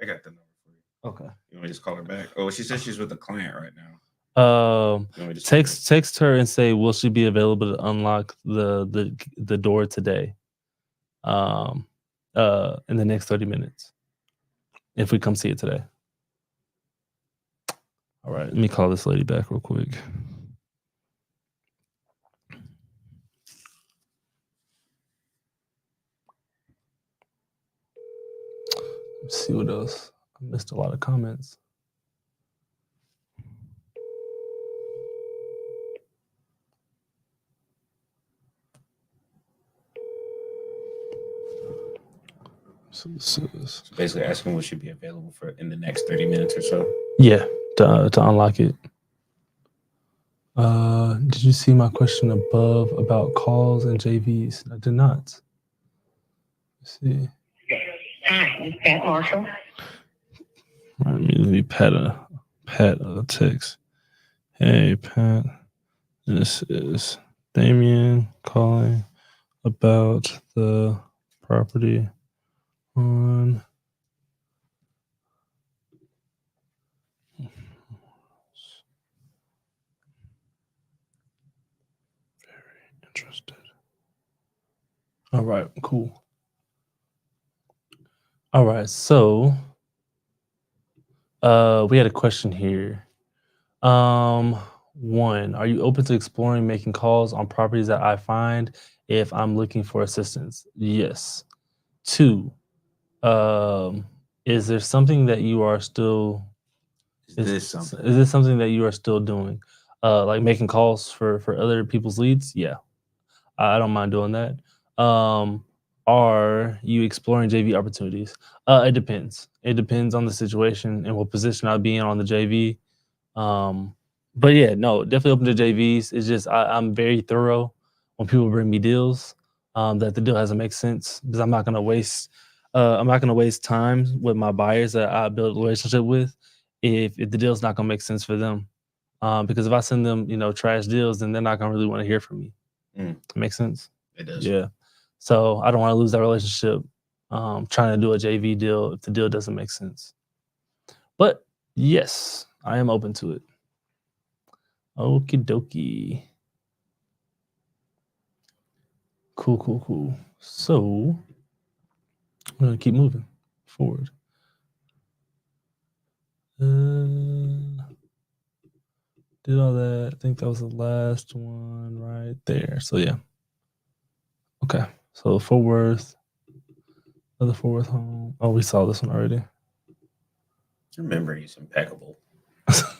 I got the number for you. Okay. You want me to just call her back? Oh, she says she's with a client right now. Um, You want me to just text her and say, will she be available to unlock the door today? In the next 30 minutes. If we come see it today. All right, let me call this lady back real quick. Let's see what else. I missed a lot of comments. So this is basically asking will she be available for in the next 30 minutes or so. Yeah, to unlock it. Did you see my question above about calls and JVs? I did not. Let's see. Hi, it's Pat Marshall. All right, let me Pat a text. Hey Pat, this is Damien calling about the property on very interested. All right, cool. All right, so we had a question here. One, are you open to exploring making calls on properties that I find if I'm looking for assistance? Yes. Two, is there something that you are still Is this something that you are still doing? Like making calls for other people's leads? Yeah. I don't mind doing that. Are you exploring JV opportunities? It depends. It depends on the situation and what position I'll be in on the JV. But yeah, no, definitely open to JVs. It's just I'm very thorough when people bring me deals. That the deal has to make sense because I'm not gonna waste time with my buyers that I build a relationship with if the deal's not gonna make sense for them. Because if I send them, trash deals, then they're not gonna really want to hear from me. It makes sense. It does. Yeah. So I don't want to lose that relationship. Trying to do a JV deal if the deal doesn't make sense. But yes, I am open to it. Okie dokie. Cool. So I'm gonna keep moving forward. Did all that. I think that was the last one right there. So yeah. Okay. So Fort Worth. Another Fort Worth home. Oh, we saw this one already. Your memory is impeccable.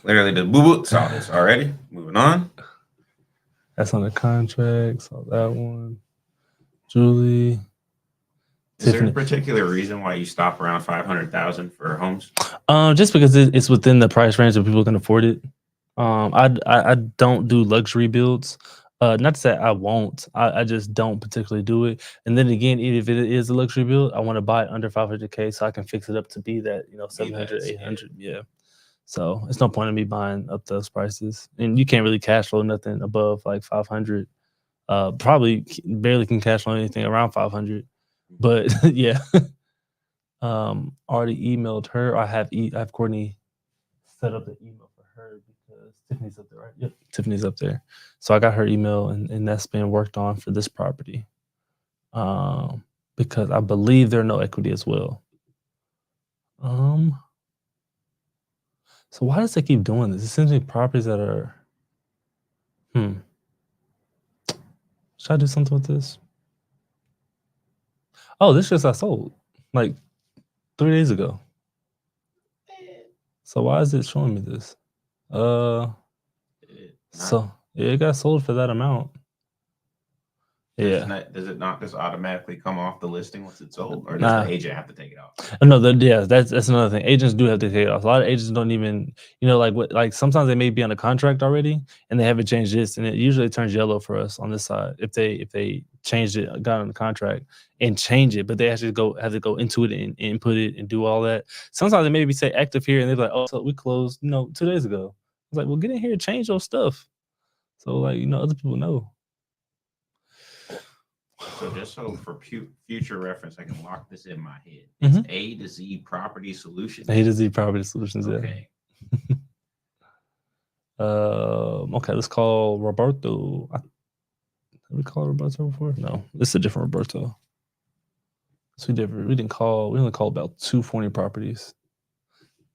Literally the boo saw this already. Moving on. That's on the contract. Saw that one. Julie. Is there Tiffany. a particular reason why you stop around 500,000 for homes? Just because it's within the price range that people can afford it. I don't do luxury builds. Not to say I won't. I just don't particularly do it. And then again, even if it is a luxury build, I want to buy it under 500K so I can fix it up to be that, 700, 800. Yeah. So it's no point in me buying up those prices. And you can't really cash flow nothing above like 500. Probably barely can cash flow anything around 500. But yeah. Already emailed her. I have Courtney set up the email for her because Tiffany's up there, right? Yep, Tiffany's up there. So I got her email and that's been worked on for this property. Because I believe there are no equity as well. So why does it keep doing this? It seems to be properties that are should I do something with this? Oh, this just got sold like 3 days ago. So why is it showing me this? So it got sold for that amount. Yeah. Does it not just automatically come off the listing once it's sold, or does Nah. the agent have to take it off? No, that's another thing. Agents do have to take it off. A lot of agents don't even, like sometimes they may be on a contract already and they haven't changed this, and it usually turns yellow for us on this side if they changed it, got on the contract and change it, but they actually have to go into it and input it and do all that. Sometimes they maybe say active here and they're like, oh, so we closed 2 days ago. I was like, well, get in here and change those stuff. So like other people know. So just so for future reference, I can lock this in my head. It's A to Z Property Solutions. A to Z Property Solutions. Okay. Yeah. Okay, let's call Roberto. Did we call Roberto before? No, this is a different Roberto. So we only call about 240 properties.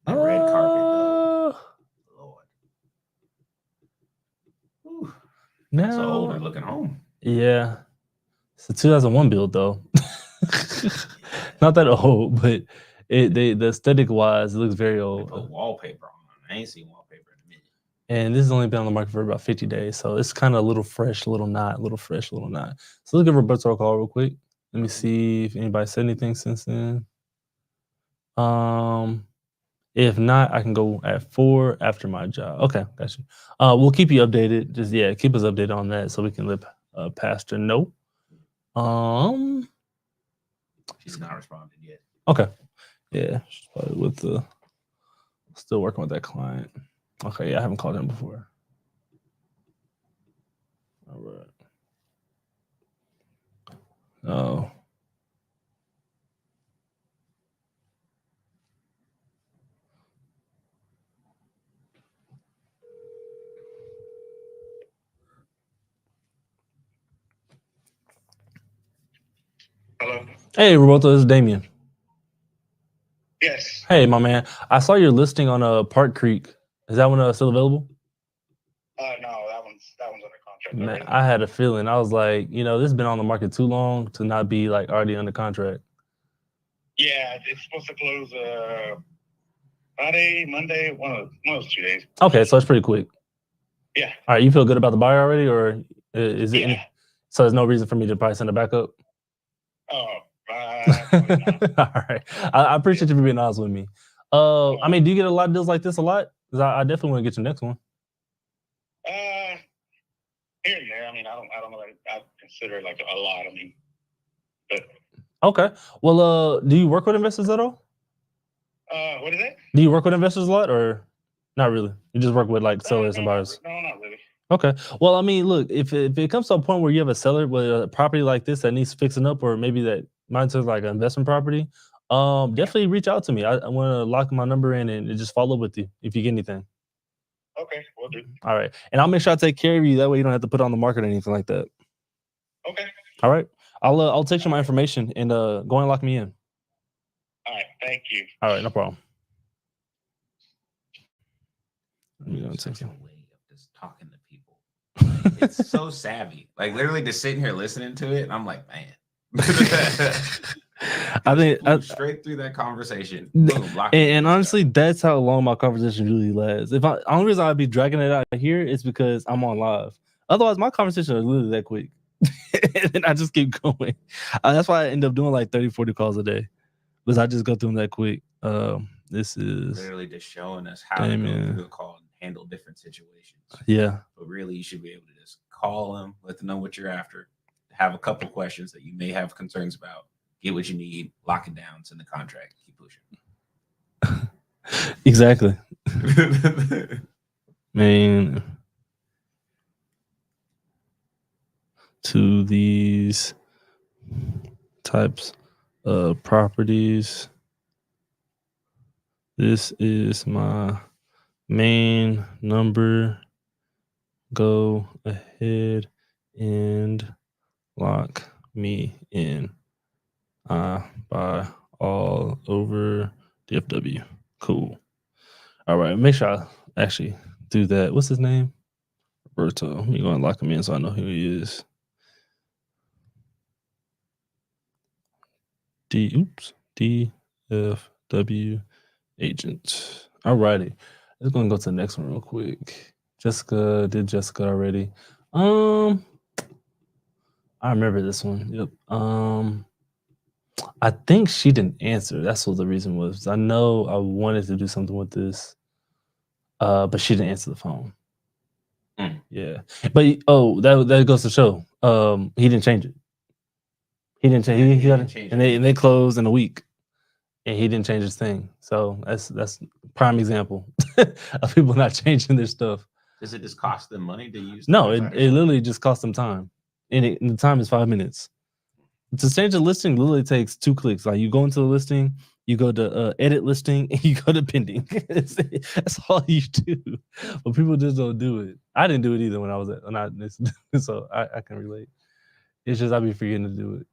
That red carpet though. Lord. Whew. That's an older looking home. Yeah. It's a 2001 build though. Not that old, but the aesthetic wise, it looks very They old. put wallpaper on it. I ain't seen wallpaper in a minute. And this has only been on the market for about 50 days. So it's kind of a little fresh, a little not, a little fresh, a little not. So let's give Roberto a call real quick. Let me see if anybody said anything since then. If not, I can go at 4 after my job. Okay, got you. We'll keep you updated. Just keep us updated on that so we can let Pastor know. She's not responded yet. Okay. Yeah, she's probably still working with that client. Okay, yeah, I haven't called him before. All right. Oh. Hello. Hey, Roberto, this is Damien. Yes. Hey, my man. I saw your listing on Park Creek. Is that one still available? No, that one's under contract. Man, already. I had a feeling. I was like, this has been on the market too long to not be like already under contract. Yeah, it's supposed to close Friday, Monday, one of those 2 days. Okay, so it's pretty quick. Yeah. All right, you feel good about the buyer already, or is it? Yeah. So there's no reason for me to probably send it back up. Oh, All right, I appreciate you for being honest with me. I mean, do you get a lot of deals like this a lot? Because I definitely want to get your next one. Here and there. I mean, I don't know. I consider it like a lot. I mean, but Okay. Well, do you work with investors at all? what is it? Do you work with investors a lot, or not really? You just work with like sellers and buyers. No, not really. Okay. Well, I mean, look, if it comes to a point where you have a seller with a property like this that needs fixing up, or maybe that mine's like an investment property, definitely reach out to me. I want to lock my number in and just follow up with you if you get anything. Okay, we'll do. All right. And I'll make sure I take care of you. That way you don't have to put it on the market or anything like that. Okay. All right. I'll text you my information and go and lock me in. All right. Thank you. All right, no problem. Let me go and Such text a you. way of just talking to people. It's so savvy. Like literally just sitting here listening to it, and I'm like, man. I think Flew straight through that conversation. N- Boom, locked in and this honestly, that's how long my conversation usually lasts. If only reason I'd be dragging it out here is because I'm on live. Otherwise, my conversation is literally that quick. And then I just keep going. That's why I end up doing like 30, 40 calls a day. Because I just go through them that quick. This stuff. is Literally just showing us how to go Damien. through the call and handle different situations. yeah. But really, you should be able to just call them, let them know what you're after, have a couple questions that you may have concerns about, get what you need, lock it down, send the contract, keep pushing. Exactly. Man. To these types of properties, this is my main number. Go ahead and lock me in. I buy all over DFW. Cool. All right, make sure I actually do that. What's his name? Roberto. Let me go and lock him in so I know who he is. DFW agent. All righty. Let's go and go to the next one real quick. Jessica, did Jessica already? I remember this one. Yep. I think she didn't answer. That's what the reason was. I know I wanted to do something with this, but she didn't answer the phone. Yeah, but that goes to show. He didn't change it. He didn't change. Yeah, He he got didn't it, change and it. they closed in a week, and he didn't change his thing. So that's prime example of people not changing their stuff. Does it just cost them money to use? No, the it website or literally just costs them time, and the time is 5 minutes. To change a listing literally takes 2 clicks. Like you go into the listing, you go to edit listing, and you go to pending. That's all you do. But people just don't do it. I didn't do it either when I was so I can relate. It's just I be forgetting to do it.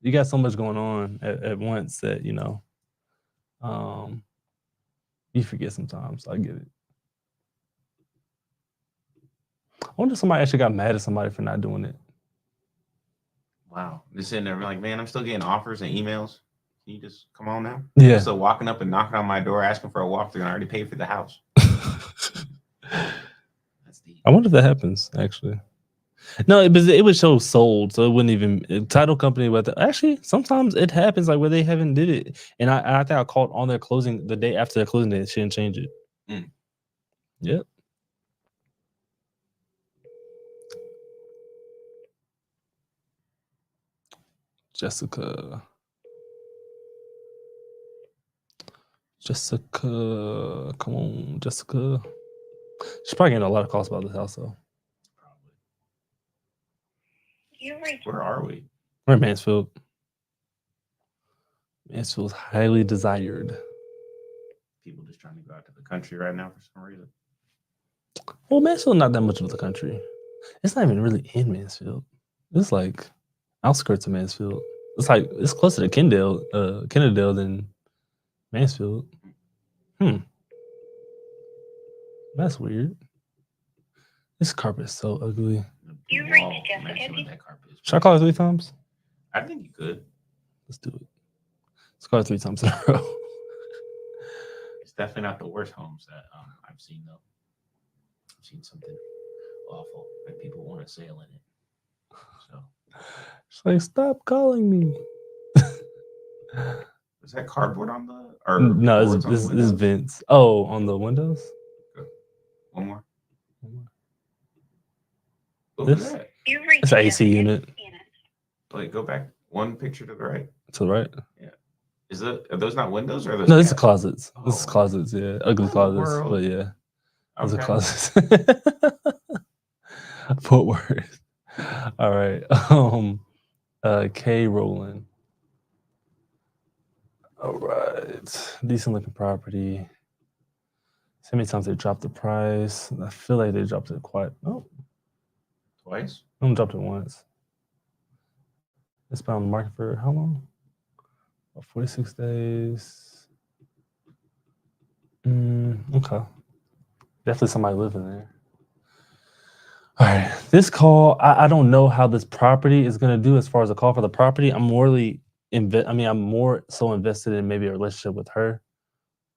You got so much going on at once that you forget sometimes. I get it. I wonder if somebody actually got mad at somebody for not doing it. Wow. Just sitting there like, man, I'm still getting offers and emails. Can you just come on now? Yeah. You're still walking up and knocking on my door asking for a walkthrough, and I already paid for the house. That's deep. I wonder if that happens actually. No, it would show sold, so it wouldn't even title company. But actually, sometimes it happens like where they haven't did it, and I think I called on their closing the day after their closing day. They shouldn't change it. Yep. Jessica, come on, Jessica. She's probably getting a lot of calls about this house, though. Probably. You reached Where are we? We're in Mansfield. Mansfield's highly desired. People just trying to go out to the country right now for some reason. Well, Mansfield not that much of the country. It's not even really in Mansfield. It's like outskirts of Mansfield. It's closer to Kennedale than Mansfield. That's weird. This carpet is so ugly. You Wall reached Jessica. matching with that carpet is Should I call her 3 times? I think you could. Let's do it. Let's call her 3 times in a row. It's definitely not the worst homes that I've seen though. I've seen something awful that people want to sail in it. So She's like, stop calling me. is that cardboard on the or No, boards on the this is windows? vents. Oh, on the windows? One more. This? Look at that. You reached It's an AC unit. Wait, go back one picture to the right. To the right? Are those not windows or are those? No, this is cabinets? closets. This is Oh. closets, yeah. Ugly What in the closets. world? But yeah. Those are Okay. closets. Fort Worth. All right. K Rowland. All right. Decent looking property. So many times they dropped the price. I feel like they dropped it quite. Oh, Twice? I dropped it once. It's been on the market for how long? About 46 days. Okay. Definitely somebody living there. All right. This call, I don't know how this property is going to do as far as a call for the property. I'm I'm more so invested in maybe a relationship with her.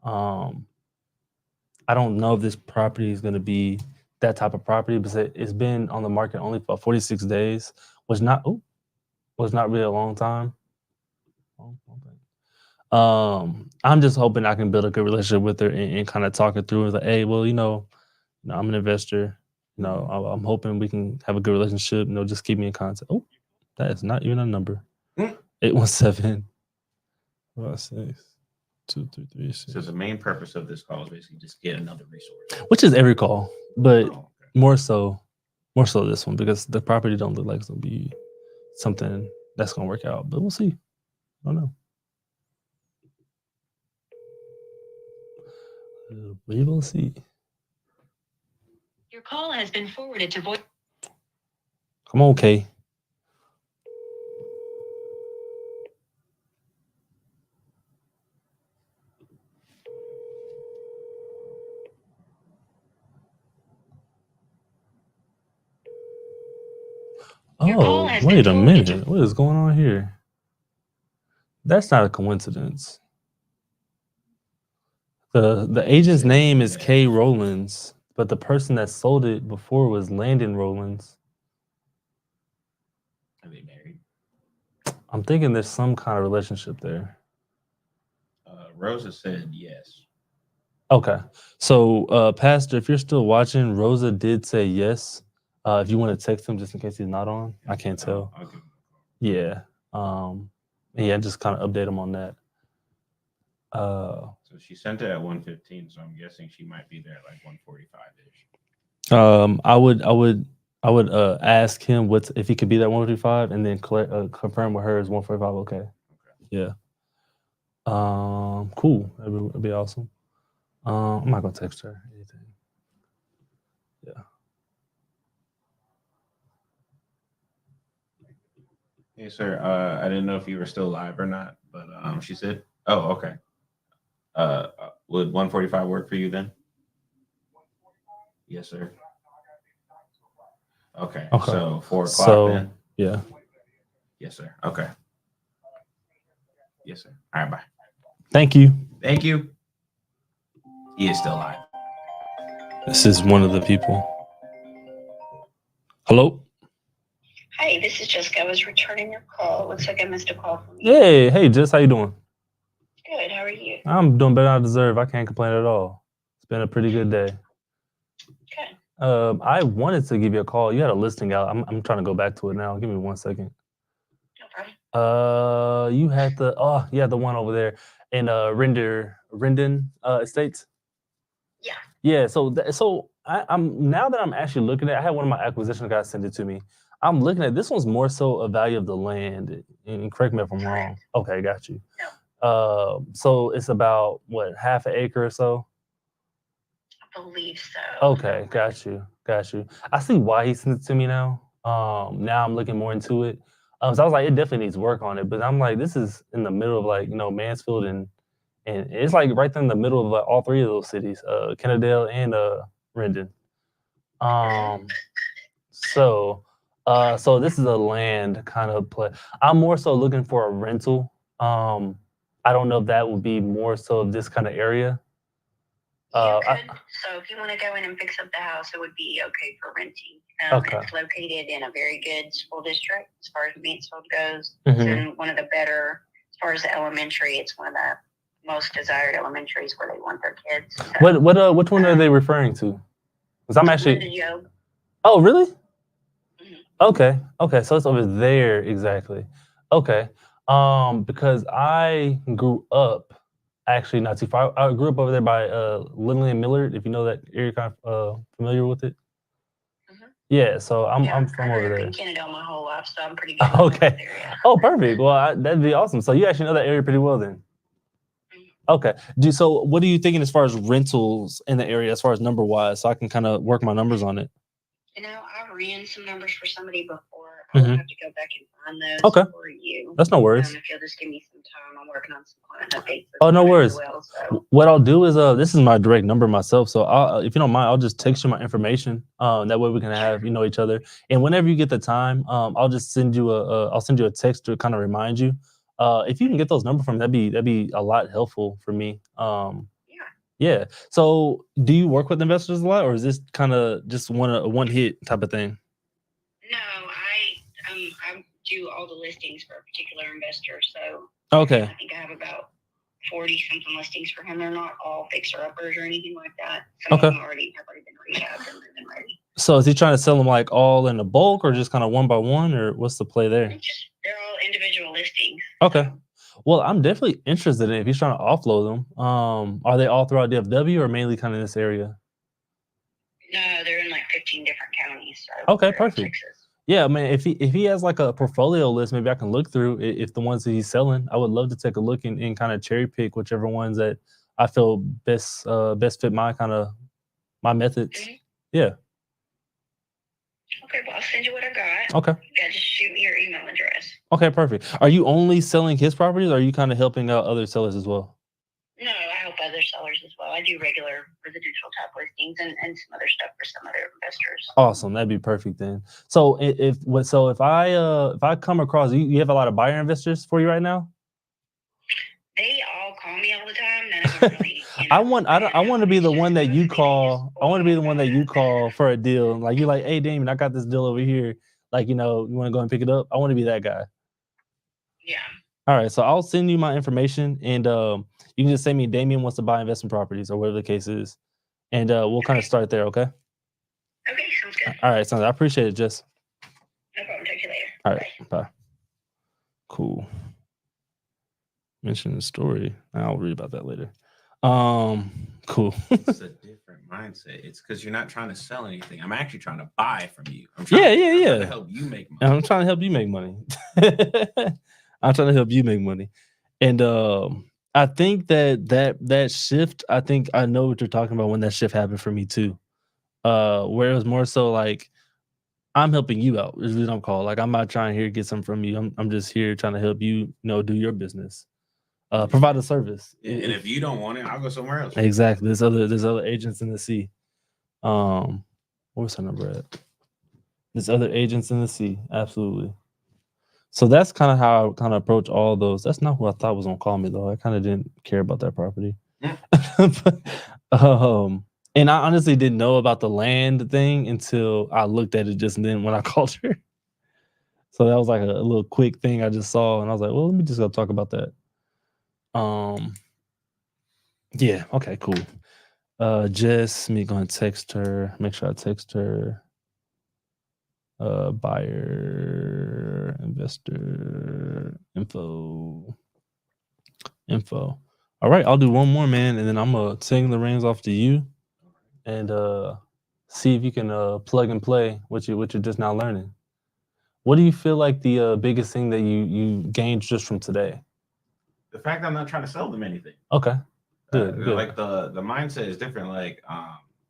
I don't know if this property is going to be that type of property, because it's been on the market only for 46 days, was not really a long time. I'm just hoping I can build a good relationship with her and kind of talk her through. It's like, hey, well, I'm an investor. I'm hoping we can have a good relationship. Just keep me in contact. Oh, that is not even a number. 817 6 233. So the main purpose of this call is basically just get another resource. Which is every call, but Oh, okay. more so this one, because the property don't look like it's gonna be something that's gonna work out. But we'll see. I don't know. We will see. Your call has been forwarded to voice. Come on, Kay. Your call Oh, has wait been a forwarded minute. What is going on here? That's not a coincidence. The agent's name is Kay Rowlands, but the person that sold it before was Landon Rowlands. Are they married? I'm thinking there's some kind of relationship there. Rosa said yes. Okay. So, Pastor, if you're still watching, Rosa did say yes. If you want to text him just in case he's not on, I can't tell. I'll give him a call. Yeah. Yeah, just kind of update him on that. So she sent it at 1:15, so I'm guessing she might be there at like 1:45-ish. I would ask him if he could be that 145, and then confirm with her is 145 okay. Yeah. Cool. That'd be awesome. I'm not gonna text her anything. Yeah. Hey, sir. I didn't know if you were still live or not, but she said, "Oh, okay." Would 1:45 work for you then? Yes, sir. Okay. So 4:00 then. Yeah. Yes, sir. Okay. Yes, sir. All right. Bye. Thank you. Thank you. He is still live. This is one of the people. Hello. Hi, this is Jessica. I was returning your call. Looks like I missed a call from you. Hey, Jess, how you doing? Good. How are you? I'm doing better than I deserve. I can't complain at all. It's been a pretty good day. Okay. I wanted to give you a call. You had a listing out. I'm trying to go back to it now. Give me 1 second. No problem. You had the one over there in Rendon Estates. Yeah. Yeah. So I'm now that I'm actually looking at. I had one of my acquisition guys send it to me. I'm looking at this one's more so a value of the land. And correct me if I'm wrong. Okay, got you. No. So it's about what, half an acre or so? I believe so. Okay, got you. I see why he sent it to me now. Now I'm looking more into it. So I was like, it definitely needs work on it. But I'm like, this is in the middle of like, Mansfield and it's like right there in the middle of like all three of those cities, Kennedale and Rendon. So this is a land kind of play. I'm more so looking for a rental. I don't know if that would be more so of this kind of area. You could. So if you want to go in and fix up the house, it would be okay for renting. Okay. It's located in a very good school district as far as Mansfield goes. Mhm. It's in one of the better, as far as the elementary, it's one of the most desired elementaries where they want their kids. So, Which one are they referring to? Because I'm actually. Linda Job. Oh, really? Mhm. Okay. So it's over there exactly. Okay. Because I grew up actually not too far. I grew up over there by Lindley and Millard. If you know that area, kind of familiar with it. Mhm. Yeah, so I'm Yeah, from I over grew up there. in Canada all my whole life, so I'm pretty good. with Okay. that area. Oh, perfect. Well, that'd be awesome. So you actually know that area pretty well then. Okay. So what are you thinking as far as rentals in the area, as far as number wise, so I can kind of work my numbers on it? You know, I ran some numbers for somebody before. I Mhm. would have to go back and find those Okay. for you. That's no worries. If you'll just give me some time, I'm working on some client updates. this Oh, no morning worries. as well, so. What I'll do is this is my direct number myself. So if you don't mind, I'll just text you my information. That way we can have each other. And whenever you get the time, I'll just send you I'll send you a text to kind of remind you. If you can get those numbers from me, that'd be a lot helpful for me. Yeah. Yeah. So do you work with investors a lot, or is this kind of just one hit type of thing? No, I do all the listings for a particular investor. So Okay. I think I have about 40 something listings for him. They're not all fixer uppers or anything like that. Some Okay. of them have already been rehabbed and been ready. So is he trying to sell them like all in a bulk, or just kind of one by one, or what's the play there? They're all individual listings. Okay. Well, I'm definitely interested in it if he's trying to offload them. Are they all throughout DFW or mainly kind of in this area? No, they're in like 15 different counties. So Okay, they're all perfect. fixes. Yeah, man. If he has like a portfolio list, maybe I can look through if the ones that he's selling. I would love to take a look and kind of cherry pick whichever ones that I feel best fit my my methods. Mhm. Yeah. Okay, well, I'll send you what I got. Okay. Yeah, just shoot me your email address. Okay, perfect. Are you only selling his properties, or are you kind of helping out other sellers as well? No, I help other sellers as well. I do regular residential type listings and some other stuff for some other investors. Awesome, that'd be perfect then. So if I come across you have a lot of buyer investors for you right now? They all call me all the time. None of them really. I want to be the one that you call. I want to be the one that you call for a deal. Like you're like, hey Damon, I got this deal over here. Like, you want to go and pick it up? I want to be that guy. Yeah. All right, so I'll send you my information, and you can just send me Damien wants to buy investment properties or whatever the case is, and we'll kind of start there. Okay. Okay, sounds good. All right, sounds. I appreciate it, Jess. No problem. Talk to you later. All right, bye. Cool. Mention the story. I'll read about that later. Cool. It's a different mindset. It's because you're not trying to sell anything. I'm actually trying to buy from you. I'm Yeah. trying to help you make money. I'm trying to help you make money. I'm trying to help you make money. And I think that shift, I think I know what you're talking about when that shift happened for me too. Where it was more so like I'm helping you out is what I'm called. Like I'm not trying here to get something from you. I'm just here trying to help you, do your business. Provide a service. And if you don't want it, I'll go somewhere else. Exactly. There's other agents in the sea. What's her number at? There's other agents in the sea. Absolutely. So that's kind of how I kind of approach all those. That's not who I thought was gonna call me though. I kind of didn't care about that property. But, and I honestly didn't know about the land thing until I looked at it just then when I called her. So that was like a little quick thing I just saw, and I was like, well, let me just go talk about that. Yeah, okay, cool. Jess, me go and text her, make sure I text her. Buyer, investor, info. All right, I'll do one more, man, and then I'm gonna take the reins off to you and see if you can plug and play what you're just now learning. What do you feel like the biggest thing that you gained just from today? The fact that I'm not trying to sell them anything. Okay. Good. Like the mindset is different. Like,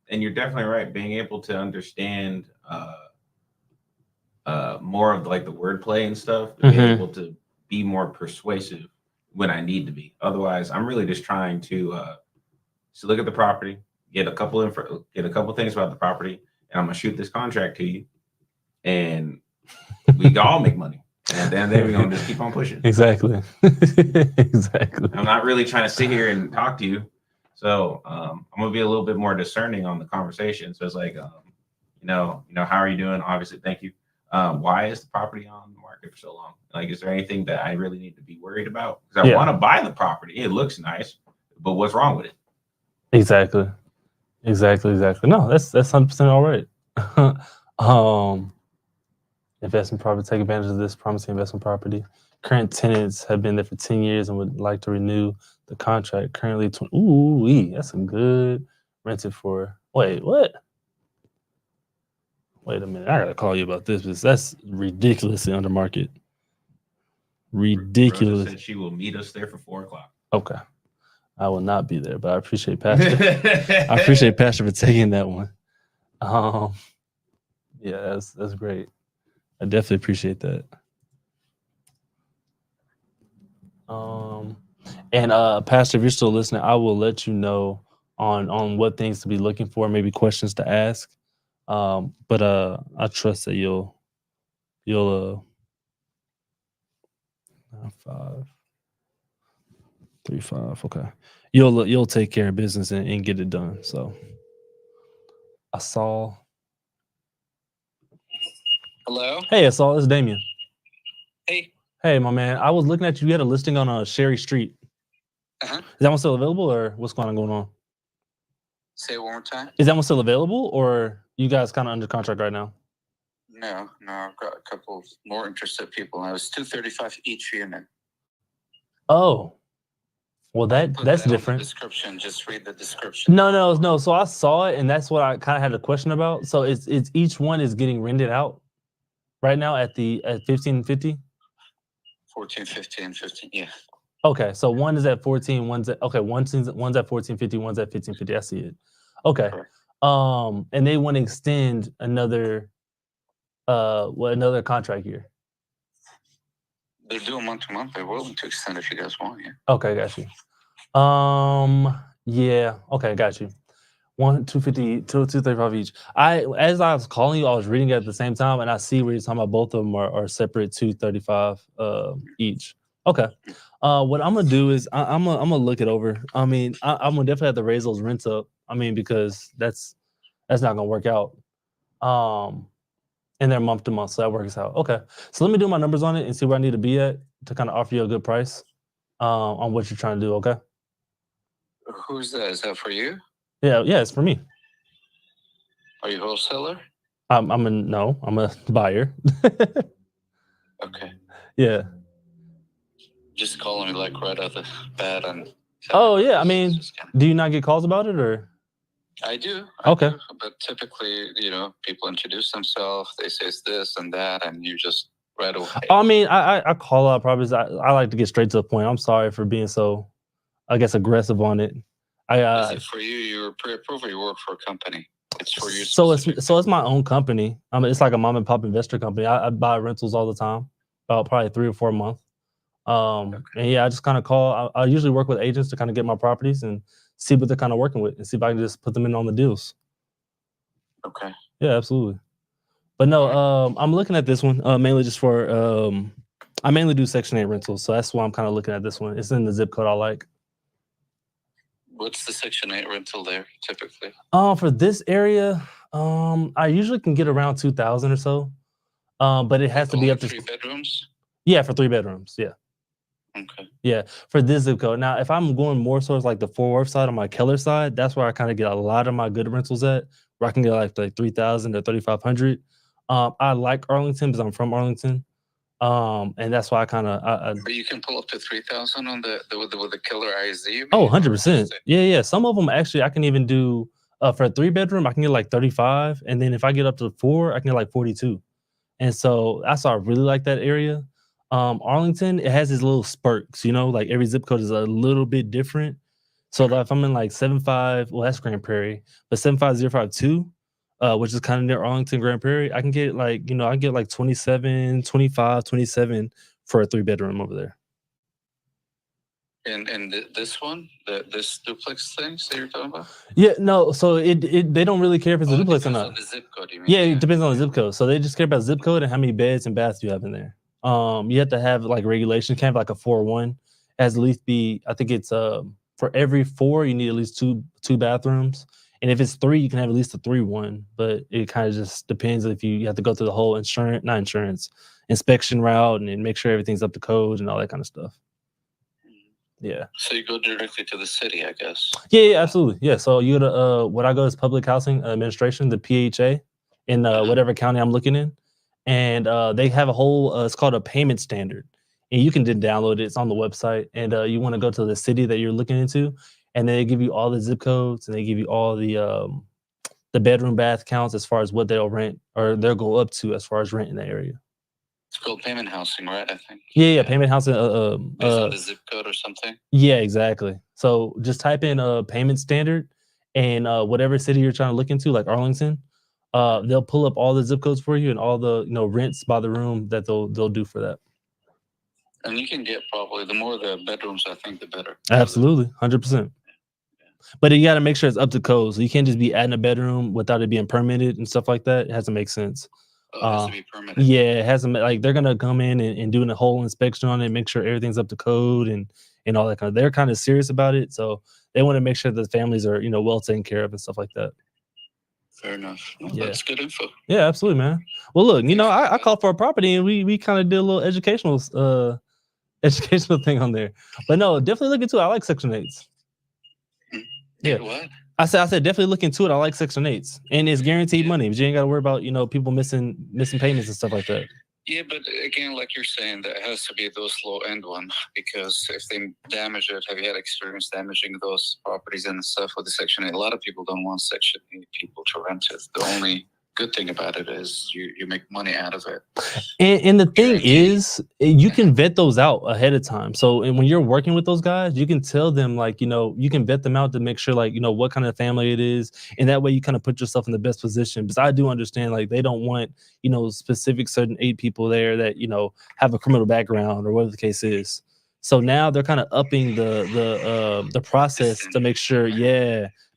and you're definitely right. Being able to understand more of like the wordplay and stuff, to be able to be more persuasive when I need to be. Otherwise, I'm really just trying to look at the property, get a couple things about the property, and I'm gonna shoot this contract to you, and we all make money. And then we're gonna just keep on pushing. Exactly. Exactly. I'm not really trying to sit here and talk to you. So I'm gonna be a little bit more discerning on the conversation. So it's like, how are you doing? Obviously, thank you. Why is the property on the market for so long? Like, is there anything that I really need to be worried about? Because I want to buy the property. It looks nice, but what's wrong with it? Exactly. No, that's 100% all right. Investment property, take advantage of this promising investment property. Current tenants have been there for 10 years and would like to renew the contract. Currently, that's some good rented for. Wait, what? Wait a minute, I gotta call you about this because that's ridiculously under market. Rosa Ridiculous. said she will meet us there for 4 o'clock. Okay, I will not be there, but I appreciate Pastor. I appreciate Pastor for taking that one. Yeah, that's great. I definitely appreciate that. And Pastor, if you're still listening, I will let you know on what things to be looking for, maybe questions to ask. But I trust that you'll 535. Okay, you'll take care of business and get it done. So I saw. Hello. Hey, Assault, it's Damien. Hey. Hey, my man. I was looking at you. You had a listing on Sherry Street. Uh-huh. Is that one still available, or what's going on? Say it one more time. Is that one still available, or you guys kind of under contract right now? No, I've got a couple more interested people. I was $235 each unit. Oh, well, that's Put that on the different. description. Just read the description. No. So I saw it, and that's what I kind of had a question about. So it's each one is getting rented out right now at 1550. 1450 and 15. Yeah. Okay, so one is at 14, one's at 1450, one's at 1550. I see it. Okay. Correct. And they want to extend another contract year. They're doing month to month. They're willing to extend if you guys want. Yeah. Okay, got you. Yeah. Okay, got you. 250, 235 each. As I was calling you, I was reading it at the same time, and I see where you're talking about both of them are separate 235 each. Okay. What I'm gonna do is I'm gonna look it over. I mean, I'm gonna definitely have to raise those rents up. I mean, because that's not gonna work out. And they're month to month, so that works out. Okay. So let me do my numbers on it and see where I need to be at to kind of offer you a good price on what you're trying to do. Okay. Who's that? Is that for you? Yeah, it's for me. Are you a wholesaler? I'm a buyer. Okay. Yeah. Just calling me like right out the bat and. Oh yeah, I mean, do you not get calls about it or? I do. Okay. Do, but typically, people introduce themselves. They say it's this and that, and you just right away. I mean, I call out properties. I like to get straight to the point. I'm sorry for being so, I guess, aggressive on it. Is it for you? You're pre-approved, or you work for a company? It's for you. So it's my own company. I mean, it's like a mom and pop investor company. I buy rentals all the time, about probably 3 or 4 a month. And yeah, I just kind of call. I usually work with agents to kind of get my properties and see what they're kind of working with, and see if I can just put them in on the deals. Okay. Yeah, absolutely. But no, I'm looking at this one mainly just for. I mainly do Section 8 rentals, so that's why I'm kind of looking at this one. It's in the zip code I like. What's the Section 8 rental there typically? For this area, I usually can get around 2,000 or so. But it has to be up to 3 bedrooms. Yeah, for 3 bedrooms. Yeah. Okay. Yeah, for this zip code. Now, if I'm going more towards like the Fort Worth side on my Keller side, that's where I kind of get a lot of my good rentals at, where I can get like 3,000 to 3,500. I like Arlington because I'm from Arlington. And that's why I kind of. But you can pull up to 3,000 on with the Keller IZ. Oh, 100%. Yeah. Some of them actually I can even do for a 3-bedroom. I can get like 35, and then if I get up to 4, I can get like 42. And so that's why I really like that area. Arlington, it has these little spurts, like every zip code is a little bit different. So if I'm in like 75, well, that's Grand Prairie, but 75052, which is kind of near Arlington, Grand Prairie, I can get like, I can get like 27, 25, 27 for a 3-bedroom over there. And this one, this duplex things that you're talking about? Yeah, no. So they don't really care if it's a duplex or not. On the zip code, you mean? Yeah, it depends on the zip code. So they just care about zip code and how many beds and baths you have in there. You have to have like regulations. Can't have like a 4-1. It has at least be. I think it's for every 4 you need at least two bathrooms, and if it's 3 you can have at least a 3-1. But it kind of just depends if you have to go through the whole inspection route and make sure everything's up to code and all that kind of stuff. Yeah. So you go directly to the city, I guess. Yeah, absolutely. Yeah. So you go to what I go is Public Housing Administration, the PHA, in whatever county I'm looking in, and they have a whole. It's called a payment standard, and you can just download it. It's on the website, and you want to go to the city that you're looking into, and then they give you all the zip codes, and they give you all the the bedroom bath counts as far as what they'll rent or they'll go up to as far as rent in the area. It's called payment housing, right? I think. Yeah, payment housing. Based on the zip code or something. Yeah, exactly. So just type in payment standard and whatever city you're trying to look into, like Arlington. They'll pull up all the zip codes for you and all the rents by the room that they'll do for that. And you can get probably the more the bedrooms, I think, the better. Absolutely, 100%. But you got to make sure it's up to code. So you can't just be adding a bedroom without it being permitted and stuff like that. It has to make sense. Oh, it has to be permitted. Yeah, it has to like they're gonna come in and doing a whole inspection on it, make sure everything's up to code and all that kind of. They're kind of serious about it, so they want to make sure that the families are well taken care of and stuff like that. Fair enough. Well, Yeah. That's good info. Yeah, absolutely, man. Well, look, I called for a property and we kind of did a little educational thing on there. But no, definitely look into it. I like Section 8s. Yeah. What? I said definitely look into it. I like Section 8s. And it's guaranteed money, but you ain't got to worry about, people missing payments and stuff like that. Yeah, but again, like you're saying, that has to be those low end one because if they damage it, have you had experience damaging those properties and stuff with the Section 8? A lot of people don't want Section 8 people to rent it. The only good thing about it is you make money out of it. And the thing is, you can vet those out ahead of time. So, and when you're working with those guys, you can tell them you can vet them out to make sure what kind of family it is. And that way you kind of put yourself in the best position. Because I do understand they don't want, specific certain 8 people there that, have a criminal background or whatever the case is. So now they're kind of upping the process to make sure,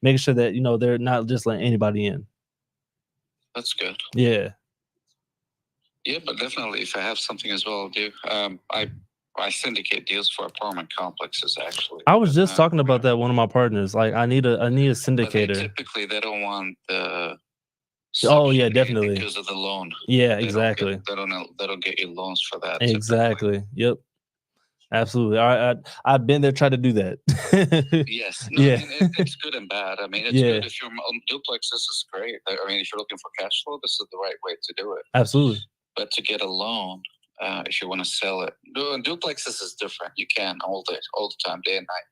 making sure that, they're not just letting anybody in. That's good. Yeah. Yeah, but definitely, if I have something as well, I'll do. I syndicate deals for apartment complexes. Actually, I was just talking about that. One of my partners, I need a syndicator. Typically, they don't want the. Oh yeah, definitely. Because of the loan. Yeah, exactly. They don't get you loans for that. Exactly. Typically. Yep. Absolutely. I've been there trying to do that. Yes. No, yeah. I mean, it's good and bad. I mean, it's good if you're on duplex. This is great. I mean, if you're looking for cash flow, this is the right way to do it. Absolutely. But to get a loan, if you want to sell it, duplexes is different. You can all the time, day and night.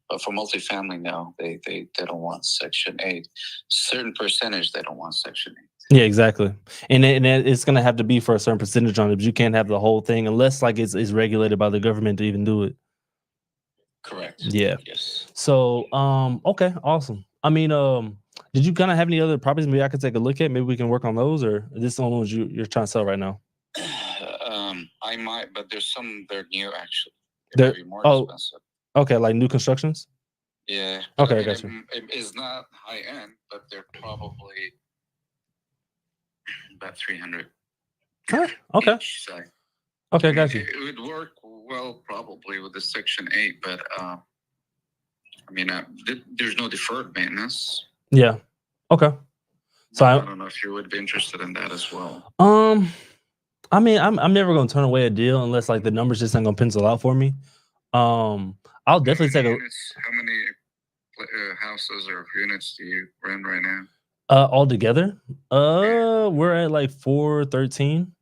But for multifamily, no, they don't want Section 8. Certain percentage, they don't want Section 8. Yeah, exactly. And it's going to have to be for a certain percentage on it, but you can't have the whole thing unless it's regulated by the government to even do it. Correct. Yeah. Yes. So, okay, awesome. I mean, did you kind of have any other properties maybe I could take a look at? Maybe we can work on those, or is this the only ones you're trying to sell right now? I might, but there's some they're new actually. They're more expensive. Okay, like new constructions? Yeah. Okay, I got you. It is not high end, but they're probably about 300. Huh? Okay. Okay, got you. It would work well probably with the Section 8, but I mean, there's no deferred maintenance. Yeah. Okay. So I don't know if you would be interested in that as well. I mean, I'm never gonna turn away a deal unless the numbers just ain't gonna pencil out for me. I'll definitely take a. How many houses or units do you rent right now? All together, we're at 413.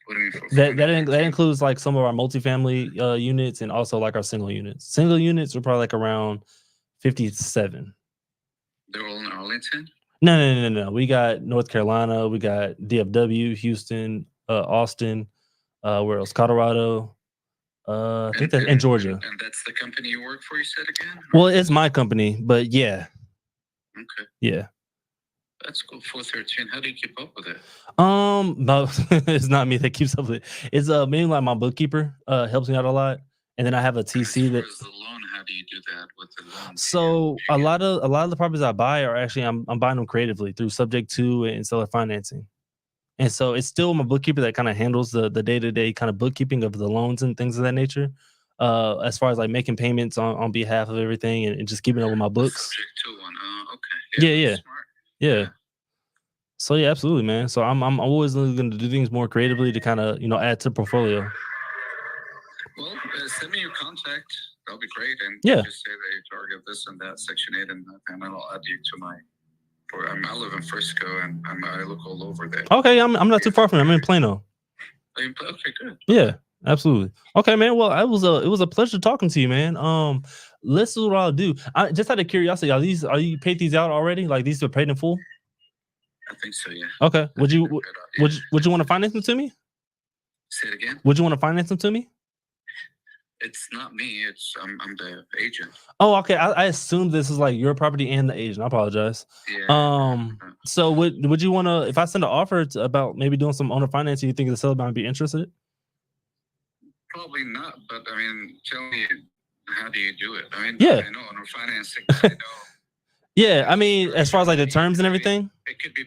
What do you mean? That includes some of our multifamily units and also our single units. Single units are probably around 57. They're all in Arlington? No. We got North Carolina, we got DFW, Houston, Austin, where else? Colorado. I think that's in Georgia. And that's the company you work for, you said again? Well, it's my company, but yeah. Okay. Yeah. That's cool. 413. How do you keep up with it? No, it's not me that keeps up with it. It's mainly my bookkeeper helps me out a lot. And then I have a TC that the loan, how do you do that with the loan? So a lot of the properties I buy are actually I'm buying them creatively through Subject 2 and seller financing. And so it's still my bookkeeper that kind of handles the day-to-day kind of bookkeeping of the loans and things of that nature. As far as making payments on behalf of everything and just keeping up with my books. Subject 2 one. Okay. Yeah. Smart. Yeah. So yeah, absolutely, man. So I'm always going to do things more creatively to kind of add to the portfolio. Well, send me your contact. That'll be great. And just say that you target this and that Section 8, and I'll add you to my. I live in Frisco, and I look all over there. Okay, I'm not too far from it. I'm in Plano. Okay, good. Yeah, absolutely. Okay, man. Well, it was a pleasure talking to you, man. This is what I'll do. I just out of curiosity, are you paid these out already? Like these are paid in full? I think so, yeah. Okay. Would you Yeah. would you want to finance them to me? Say it again? Would you want to finance them to me? It's not me. I'm the agent. Oh, okay. I assumed this is like your property and the agent. I apologize. Yeah. So would you want to, if I send an offer about maybe doing some owner financing, you think the seller might be interested? Probably not, but I mean, tell me, how do you do it? I mean, Yeah. I know on financing, I know Yeah, I mean, as far as like the terms and everything. it could be, a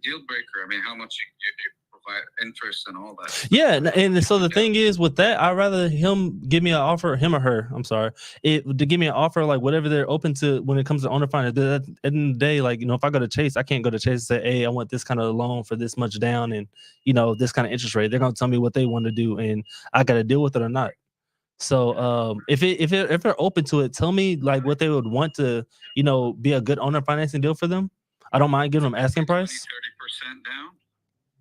deal breaker. I mean, how much you provide interest and all that. Yeah, and so the thing is with that, I'd rather him give me an offer, him or her. I'm sorry, to give me an offer like whatever they're open to when it comes to owner finance. At the end of the day, like if I go to Chase, I can't go to Chase and say, hey, I want this kind of loan for this much down and this kind of interest rate. They're gonna tell me what they want to do, and I got to deal with it or not. So if they're open to it, tell me like what they would want to be a good owner financing deal for them. I don't mind giving them asking price. 30% down.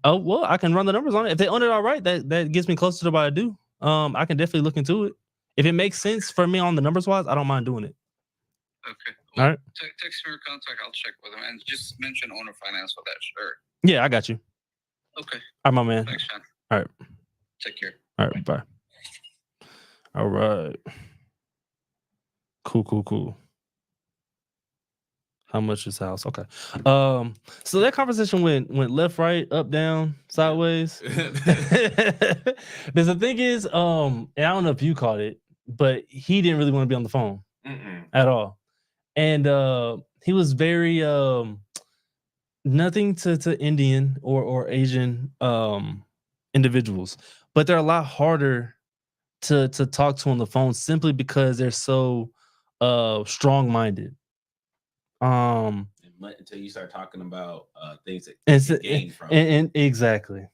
Oh well, I can run the numbers on it. If they own it all right, that gets me closer to what I do. I can definitely look into it. If it makes sense for me on the numbers wise, I don't mind doing it. Okay. All right. Text me your contact. I'll check with them and just mention owner finance for that. Sure. Yeah, I got you. Okay. All right, my man. Thanks, Sean. All right. Take care. All right, bye. All right. Cool. How much is the house? Okay. So that conversation went left, right, up, down, sideways. Because the thing is, and I don't know if you caught it, but he didn't really want to be on the phone at all. And he was very nothing to Indian or Asian individuals, but they're a lot harder to talk to on the phone simply because they're so strong-minded. Until you start talking about things that you gain from and exactly.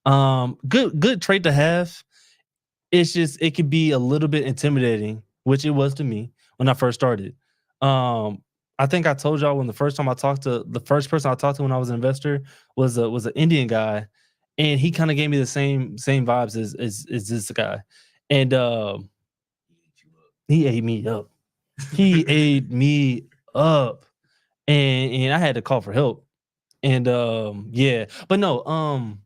Good trait to have. It's just it could be a little bit intimidating, which it was to me when I first started. I think I told y'all when the first person I talked to when I was an investor was an Indian guy, and he kind of gave me the same vibes as this guy. And he ate me up. He ate me up. And I had to call for help. And yeah, but no,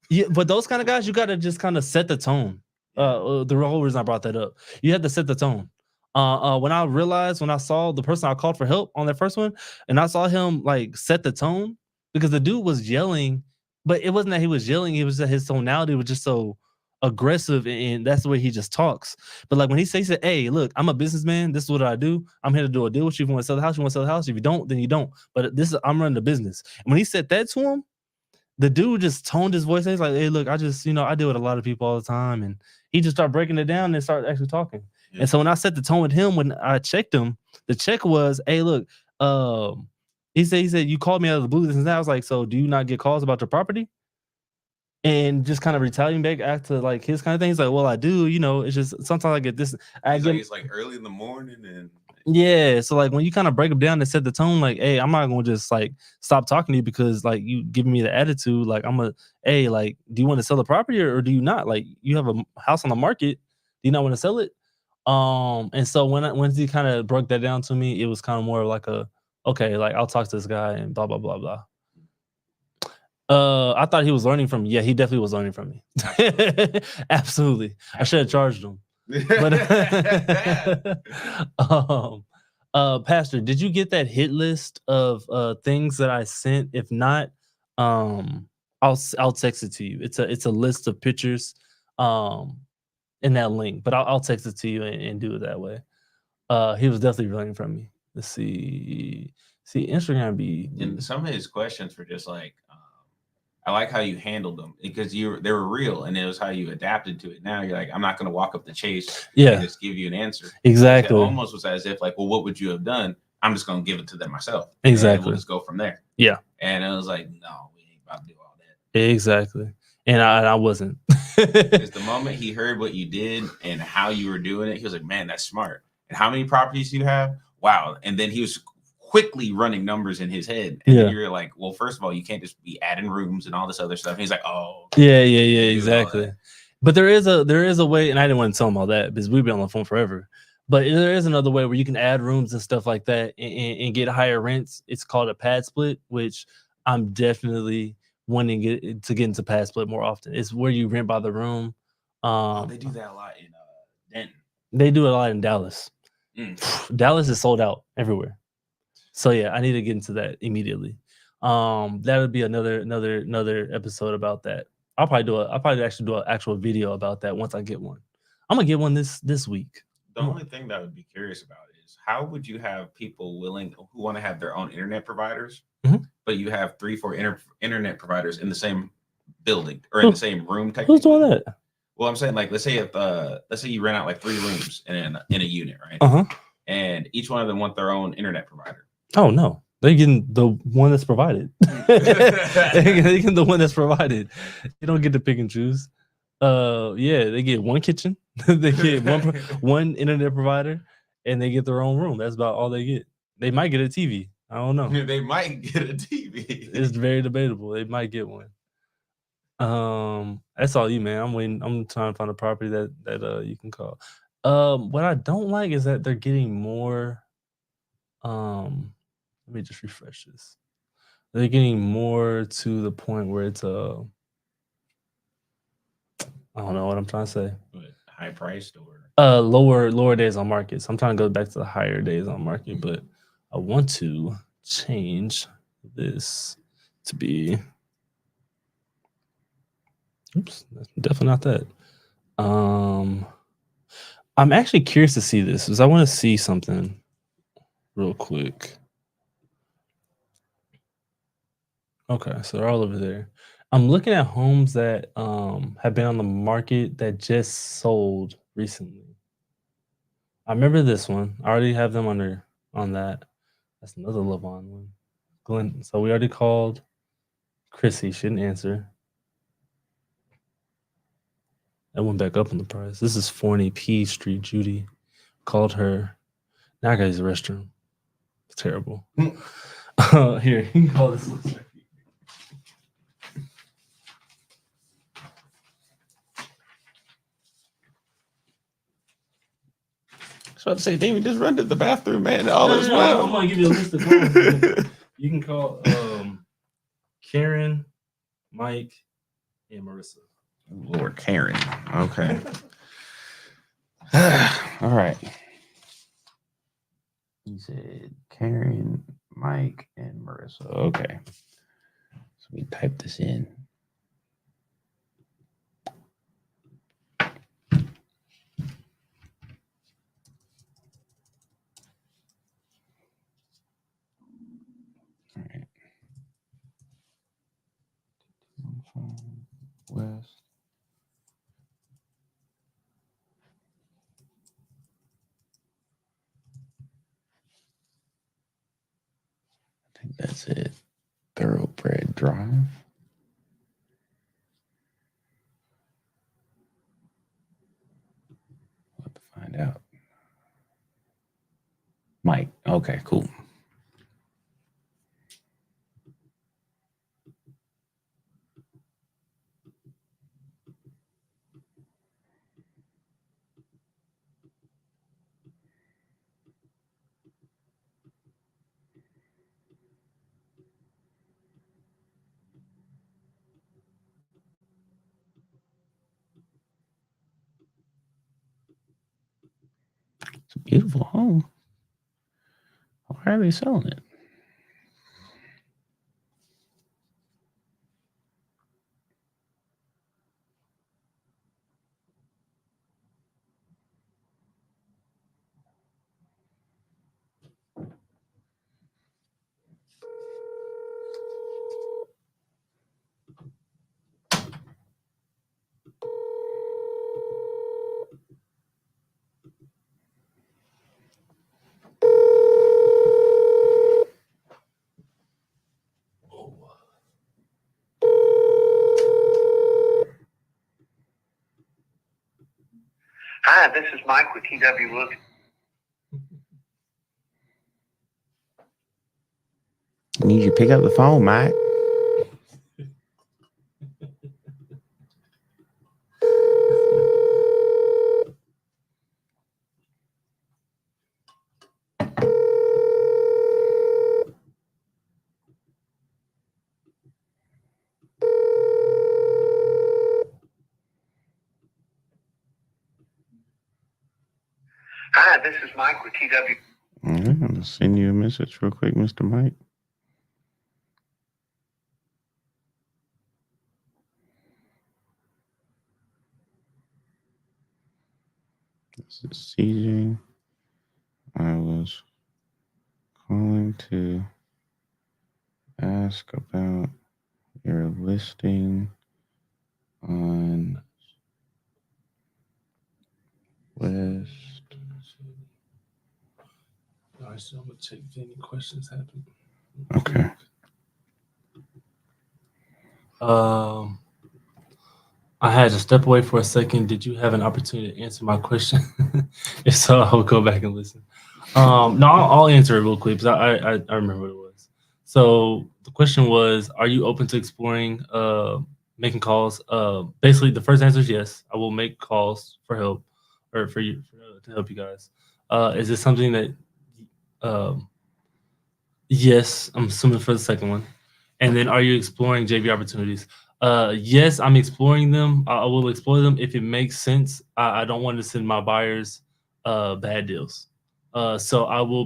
yeah, but those kind of guys, you gotta just kind of set the tone. The whole reason I brought that up, you had to set the tone. When I saw the person I called for help on that first one, and I saw him like set the tone because the dude was yelling, but it wasn't that he was yelling, it was that his tonality was just so aggressive, and that's the way he just talks. But like when he said, hey, look, I'm a businessman, this is what I do, I'm here to do a deal with you. If you want to sell the house, you want to sell the house. If you don't, then you don't. But I'm running the business. And when he said that to him, the dude just toned his voice. He's like, hey, look, I just I deal with a lot of people all the time. And he just started breaking it down and started actually talking. And so when I set the tone with him, when I checked him, the check was, hey, look, he said you called me out of the blue, this and that. I was like, so do you not get calls about your property? And just kind of retaliating back after like his kind of thing. He's like, well, I do, it's just sometimes I get this. It's like early in the morning and yeah. So like when you kind of break them down and set the tone, like, hey, I'm not gonna just like stop talking to you because like you giving me the attitude. Like hey, like, do you want to sell the property or do you not? Like you have a house on the market, do you not want to sell it? And so when he kind of broke that down to me, it was kind of more like okay, like I'll talk to this guy and blah blah blah blah. I thought he was learning from me. Yeah, he definitely was learning from me. Absolutely. I should have charged him. But Pastor, did you get that hit list of things that I sent? If not, I'll text it to you. It's a list of pictures in that link, but I'll text it to you and do it that way. He was definitely learning from me. Let's see Instagram and some of his questions were just like I like how you handled them because they were real and it was how you adapted to it. Now you're like, I'm not going to walk up the Chase and just give you an answer. Exactly. It almost was as if like, well, what would you have done? I'm just going to give it to them myself. Exactly. We'll just go from there. Yeah. And it was like, no, we ain't about to do all that. Exactly. And I wasn't. Because the moment he heard what you did and how you were doing it, he was like, man, that's smart. And how many properties do you have? Wow. And then he was quickly running numbers in his head. And you're like, well, first of all, you can't just be adding rooms and all this other stuff. And he's like, oh. Yeah, exactly. But there is a way, and I didn't want to tell him all that because we've been on the phone forever. But there is another way where you can add rooms and stuff like that and get higher rents. It's called a pad split, which I'm definitely wanting to get into pad split more often. It's where you rent by the room. They do that a lot in Denton. They do it a lot in Dallas. Dallas is sold out everywhere. So yeah, I need to get into that immediately. That would be another episode about that. I'll probably actually do an actual video about that once I get one. I'm gonna get one this week. The only thing that I would be curious about is how would you have people willing who want to have their own internet providers, but you have 3-4 internet providers in the same building or in the same room? Who's doing that? Well, I'm saying, like, let's say you rent out like 3 rooms in a unit, right? And each one of them want their own internet provider. Oh no, they're getting the one that's provided. They're getting the one that's provided. You don't get to pick and choose. Yeah, they get one kitchen, they get one internet provider, and they get their own room. That's about all they get. They might get a TV. I don't know. They might get a TV. It's very debatable. They might get one. That's all you, man. I'm waiting. I'm trying to find a property that you can call. What I don't like is that they're getting more. Let me just refresh this. They're getting more to the point where it's I don't know what I'm trying to say. High priced or lower days on market. So I'm trying to go back to the higher days on market, but I want to change this to be. Oops, that's definitely not that. I'm actually curious to see this because I want to see something real quick. Okay, so they're all over there. I'm looking at homes that have been on the market that just sold recently. I remember this one. I already have them on that. That's another Levon one. Glenn. So we already called Chrissy. She didn't answer. That went back up on the price. This is Forney P Street. Judy called her. Now I gotta use the restroom. It's terrible. Here, you can call this. I was about to say, David, just run to the bathroom, man. All is well. I'm gonna give you a list of calls. You can call Karen, Mike, and Marissa. Lord, Karen. Okay. All right. He said Karen, Mike, and Marissa. Okay. So we type this in. All right. West. I think that's it. Thoroughbred Drive. We'll have to find out. Mike. Okay, cool. It's a beautiful home. Why are they selling it? Hi, this is Mike with TW Look. I need you to pick up the phone, Mike. Hi, this is Mike with TW. All right, I'm gonna send you a message real quick, Mr. Mike. This is CJ. I was calling to ask about your listing on West. All right, so I'm gonna check if any questions happen. Okay. I had to step away for a second. Did you have an opportunity to answer my question? If so, I'll go back and listen. No, I'll answer it real quick because I remember what it was. So the question was, are you open to exploring making calls? Basically, the first answer is yes. I will make calls for help or for you to help you guys. Is this something that? Yes, I'm assuming for the second one. And then, are you exploring JV opportunities? Yes, I'm exploring them. I will explore them if it makes sense. I don't want to send my buyers bad deals. So I will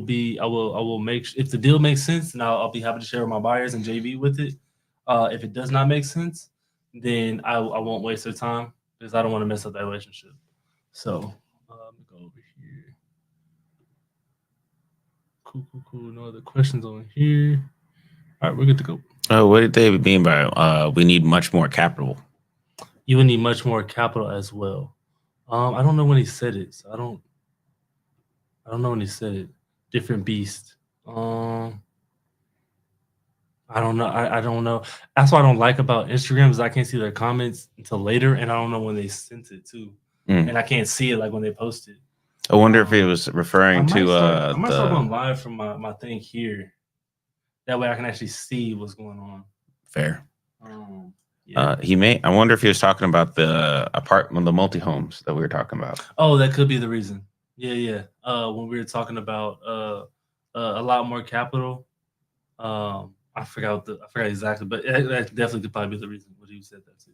make if the deal makes sense, and I'll be happy to share with my buyers and JV with it. If it does not make sense, then I won't waste their time because I don't want to mess up that relationship. So let me go over here. Cool. No other questions on here. All right, we're good to go. Oh, what did they mean by we need much more capital? You would need much more capital as well. I don't know when he said it. So I don't know when he said it. Different beast. I don't know. I don't know. That's what I don't like about Instagram is I can't see their comments until later, and I don't know when they sent it too, and I can't see it like when they post it. I wonder if it was referring to I might start going live from my thing here. That way I can actually see what's going on. Fair. Yeah. He may. I wonder if he was talking about the apartment, the multi-homes that we were talking about. Oh, that could be the reason. Yeah. When we were talking about a lot more capital, I forgot exactly, but that definitely could probably be the reason what he said that too.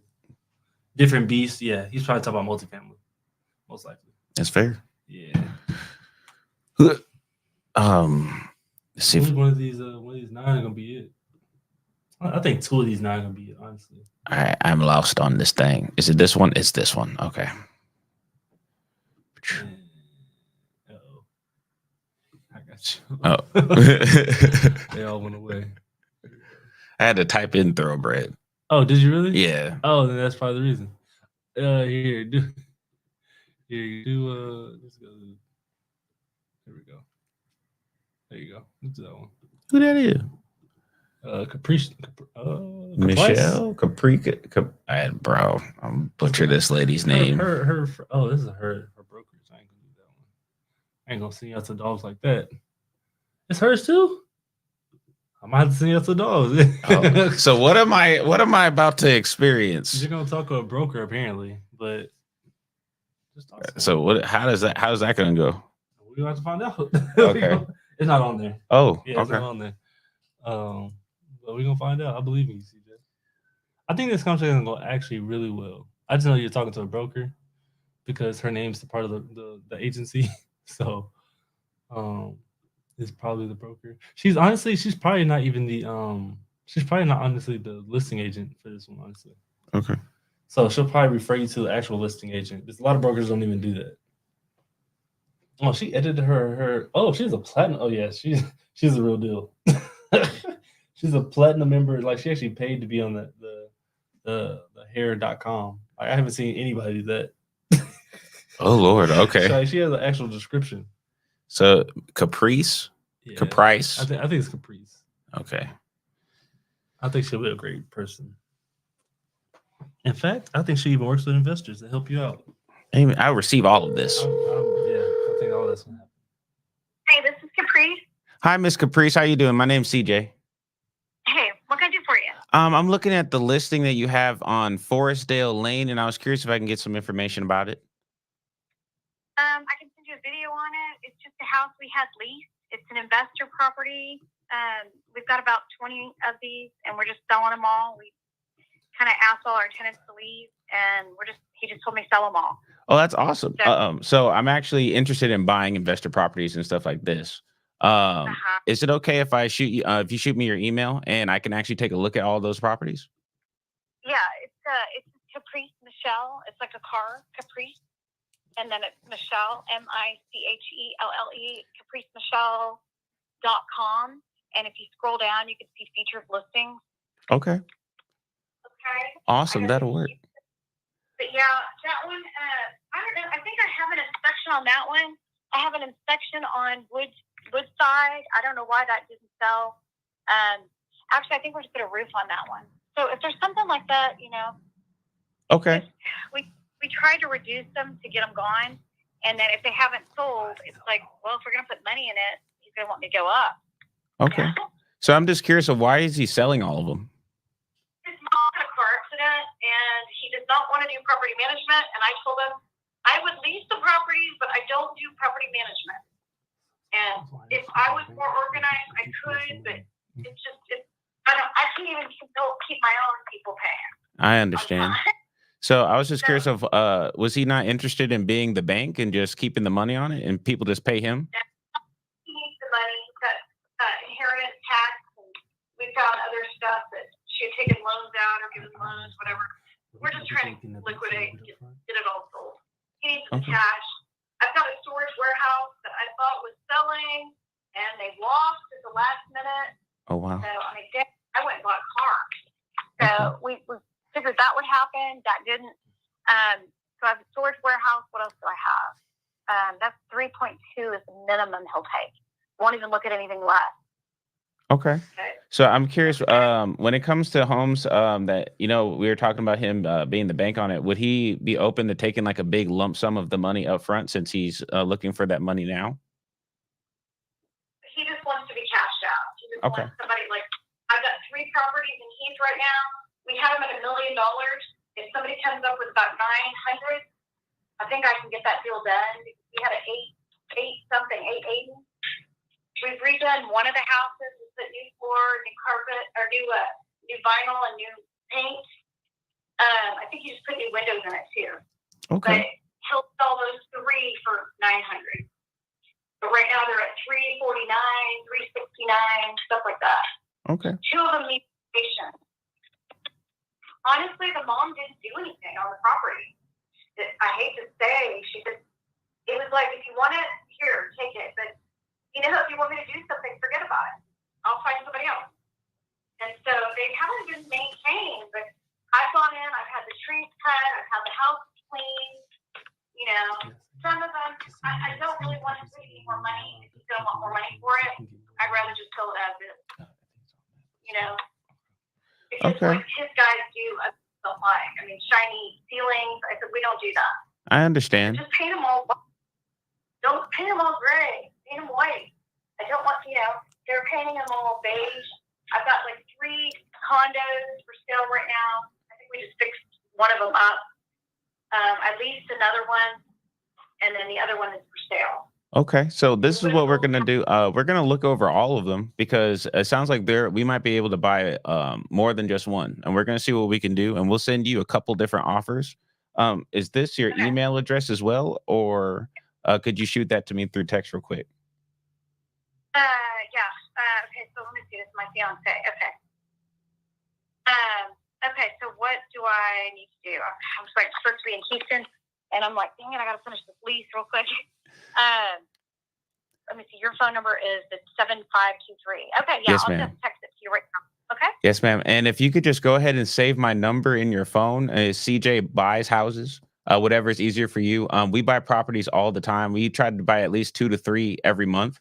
Different beast. Yeah, he's probably talking about multifamily, most likely. That's fair. Yeah. Let's see if one of these 9 are gonna be it. I think 2 of these 9 are gonna be it. Honestly. I'm lost on this thing. Is it this one? It's this one. Okay. Uh-oh. I got you. Oh. They all went away. I had to type in thoroughbred. Oh, did you really? Yeah. Oh, then that's probably the reason. Here, let's go. Here we go. There you go. Let's do that one. Who that is? Michelle Caprica. Bro, I'm butcher this lady's name. Her. Oh, this is her brokerage. I ain't gonna do that one. I ain't gonna send you out to dogs like that. It's hers too. I might have to send you out to dogs. Oh, so what am I about to experience? You're gonna talk to a broker apparently, but just talk to so what? How's that gonna go? We gonna have to find out. Okay. It's not on there. Oh, yeah, it's okay. not on there. But we're gonna find out. I believe in you, CJ. I think this conversation is gonna go actually really well. I just know you're talking to a broker because her name's the part of the agency. So is probably the broker. She's probably not even the she's probably not honestly the listing agent for this one, honestly. Okay. So she'll probably refer you to the actual listing agent. Because a lot of brokers don't even do that. Oh, she edited her. Oh, she's a platinum. Oh yeah, she's a real deal. She's a platinum member. Like she actually paid to be on the hair.com. Like, I haven't seen anybody do that. Oh Lord. Okay. So, like, she has an actual description. So Caprice. Yeah, Caprice. I think it's Caprice. Okay. I think she'll be a great person. In fact, I think she even works with investors to help you out. I'll receive all of this. Yeah, I think all that's gonna happen. Hey, this is Caprice. Hi, Miss Caprice. How you doing? My name's CJ. Hey, what can I do for you? I'm looking at the listing that you have on Forestdale Lane, and I was curious if I can get some information about it. I can send you a video on it. It's just a house we had leased. It's an investor property. We've got about 20 of these, and we're just selling them all. We kind of asked all our tenants to leave, and he just told me sell them all. Oh, that's awesome. So, So I'm actually interested in buying investor properties and stuff like this. Is it okay if I shoot you if you shoot me your email and I can actually take a look at all those properties? yeah, it's Caprice Michelle. It's like a car, Caprice, and then it's Michelle, Michelle, CapriceMichelle.com. And if you scroll down, you can see featured listings. Okay. Okay. Awesome. That'll work. But yeah, that one, I don't know. I think I have an inspection on that one. I have an inspection on Woodside. I don't know why that didn't sell. Actually, I think we're just put a roof on that one. So if there's something like that, Okay. we try to reduce them to get them gone. And then if they haven't sold, it's like, well, if we're going to put money in it, he's going to want me to go up. Okay. So I'm just curious of why is he selling all of them? His mom had a car accident and he does not want to do property management. And I told him I would lease the properties, but I don't do property management. And if I was more organized, I could, but I can't even keep my own people paying. I understand. So I was just curious of was he not interested in being the bank and just keeping the money on it and people just pay him? He needs the money. He's got inheritance tax, and we found other stuff that she had taken loans out or given loans, whatever. We're just trying to liquidate and get it all sold. He needs the cash. I've got a storage warehouse that I thought was selling, and they lost at the last minute. Oh wow. So I went and bought a car. So we figured that would happen. That didn't. So I have a storage warehouse. What else do I have? That's 3.2 is the minimum he'll take. Won't even look at anything less. Okay. So I'm curious, when it comes to homes that, we were talking about him being the bank on it, would he be open to taking like a big lump sum of the money up front since he's looking for that money now? He just wants to be cashed out. He just wants somebody like, I've got 3 properties in Heath right now. We have them at $1 million. If somebody comes up with about 900, I think I can get that deal done. We had an 880. We've redone one of the houses. We put new floor, new carpet, or new vinyl and new paint. I think you just put new windows in it too. Okay. But he'll sell those 3 for 900. But right now they're at 349, 369, stuff like that. Okay. 2 of them need patience. Honestly, the mom didn't do anything on the property. I hate to say, she just, it was like, if you want it, here, take it. But, if you want me to do something, forget about it. I'll find somebody else. And so they haven't been maintained, but I've gone in, I've had the trees cut, I've had the house cleaned. Some of them, I don't really want to pay any more money. If you don't want more money for it, I'd rather just sell it as is. Because what his guys do, I don't like. I mean, shiny ceilings. I said, we don't do that. I understand. Just paint them all white. Don't paint them all gray. Paint them white. I don't want, they're painting them all beige. I've got like 3 condos for sale right now. I think we just fixed one of them up. I leased another one, and then the other one is for sale. Okay, so this is what we're gonna do. We're gonna look over all of them because it sounds like we might be able to buy more than just one, and we're gonna see what we can do, and we'll send you a couple different offers. Is this your email address as well, or could you shoot that to me through text real quick? Yeah. Okay, so let me see. This is my fiance. Okay. Okay, so what do I need to do? I'm supposed to be in Houston, and I'm like, dang it, I got to finish this lease real quick. Let me see. Your phone number is the 7523. Okay, yeah, Yes, I'll ma'am. just text it to you right now. Okay. Yes, ma'am. And if you could just go ahead and save my number in your phone, CJ buys houses. Whatever is easier for you. We buy properties all the time. We try to buy at least 2 to 3 every month.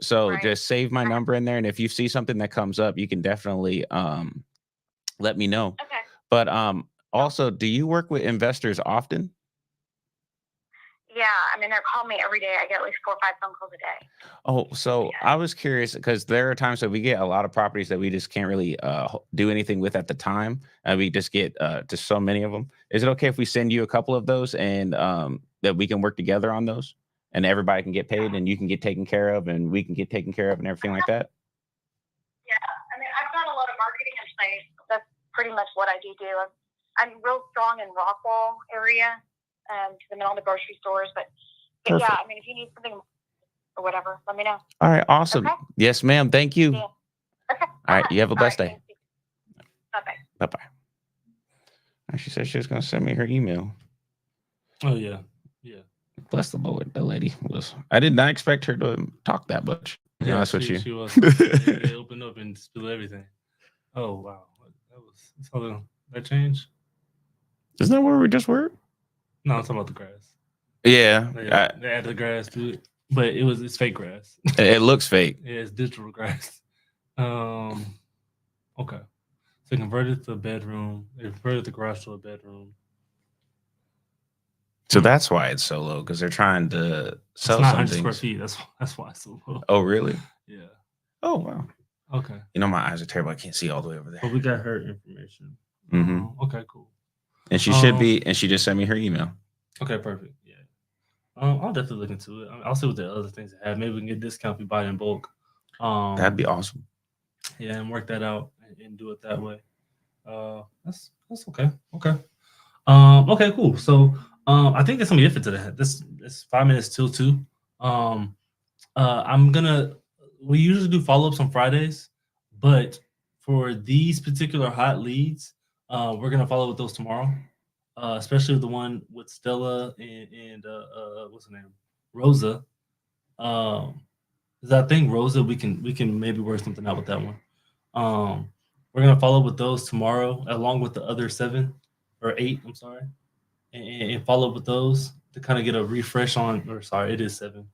So just save my number in there, and if you see something that comes up, you can definitely let me know. Okay. But also, do you work with investors often? Yeah, I mean, they're calling me every day. I get at least 4 or 5 phone calls a day. Oh, so I was curious because there are times that we get a lot of properties that we just can't really do anything with at the time, and we just get just so many of them. Is it okay if we send you a couple of those and that we can work together on those, and everybody can get paid, and you can get taken care of, and we can get taken care of, and everything like that? Yeah, I mean, I've got a lot of marketing in place. That's pretty much what I do. I'm real strong in Rockwall area. because I'm in all the grocery stores. But yeah, Perfect. I mean, if you need something or whatever, let me know. All right, awesome. Okay. Yes, ma'am. Thank you. Yeah. Okay. All right, you have a blessed day. Bye bye. Bye-bye. She said she was going to send me her email. Oh yeah, yeah. Bless the Lord, the lady was. I did not expect her to talk that much. To be honest with you. She was. They opened up and spilled everything. Oh wow, that changed. Isn't that where we just were? No, I'm talking about the grass. Yeah. They added the grass to it, but it's fake grass. It looks fake. Yeah, it's digital grass. Okay. So they converted the bedroom. They converted the garage to a bedroom. So that's why it's so low, because they're trying to sell It's not 100 something. square feet. That's why it's so low. Oh, really? Yeah. Oh, wow. Okay. You know, my eyes are terrible. I can't see all the way over there. But we got her information. Mhm. Okay, cool. And she should be, and she just sent me her email. Okay, perfect. Yeah. I'll definitely look into it. I'll see what the other things they have. Maybe we can get a discount if we buy it in bulk. That'd be awesome. Yeah, and work that out and do it that way. That's okay. Okay. Okay, cool. So I think that's gonna be it for today. This 5 minutes till 2. We usually do follow-ups on Fridays, but for these particular hot leads, we're gonna follow with those tomorrow. Especially the one with Stella and what's her name? Rosa. 'Cause I think Rosa, we can maybe work something out with that one. We're gonna follow up with those tomorrow, along with the other 7 or 8. I'm sorry, and follow up with those to kind of get a refresh on. Or sorry, it is 7.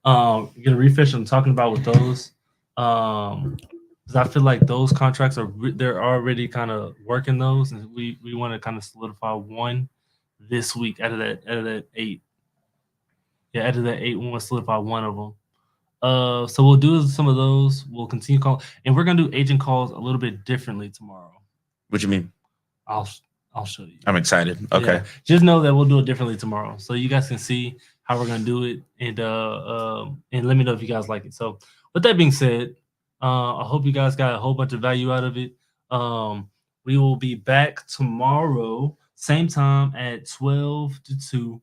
Get a refresh on talking about with those. Because I feel like those contracts they're already kind of working those, and we want to kind of solidify one this week out of that 8. Yeah, out of that 8, we want to solidify one of them. So we'll do some of those. We'll continue call, and we're gonna do agent calls a little bit differently tomorrow. What you mean? I'll show you. I'm excited. Okay. Yeah, just know that we'll do it differently tomorrow, so you guys can see how we're gonna do it, and let me know if you guys like it. So with that being said, I hope you guys got a whole bunch of value out of it. We will be back tomorrow, same time at 12 to 2,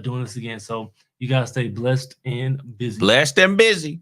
doing this again. So you guys stay blessed and busy. Blessed and busy.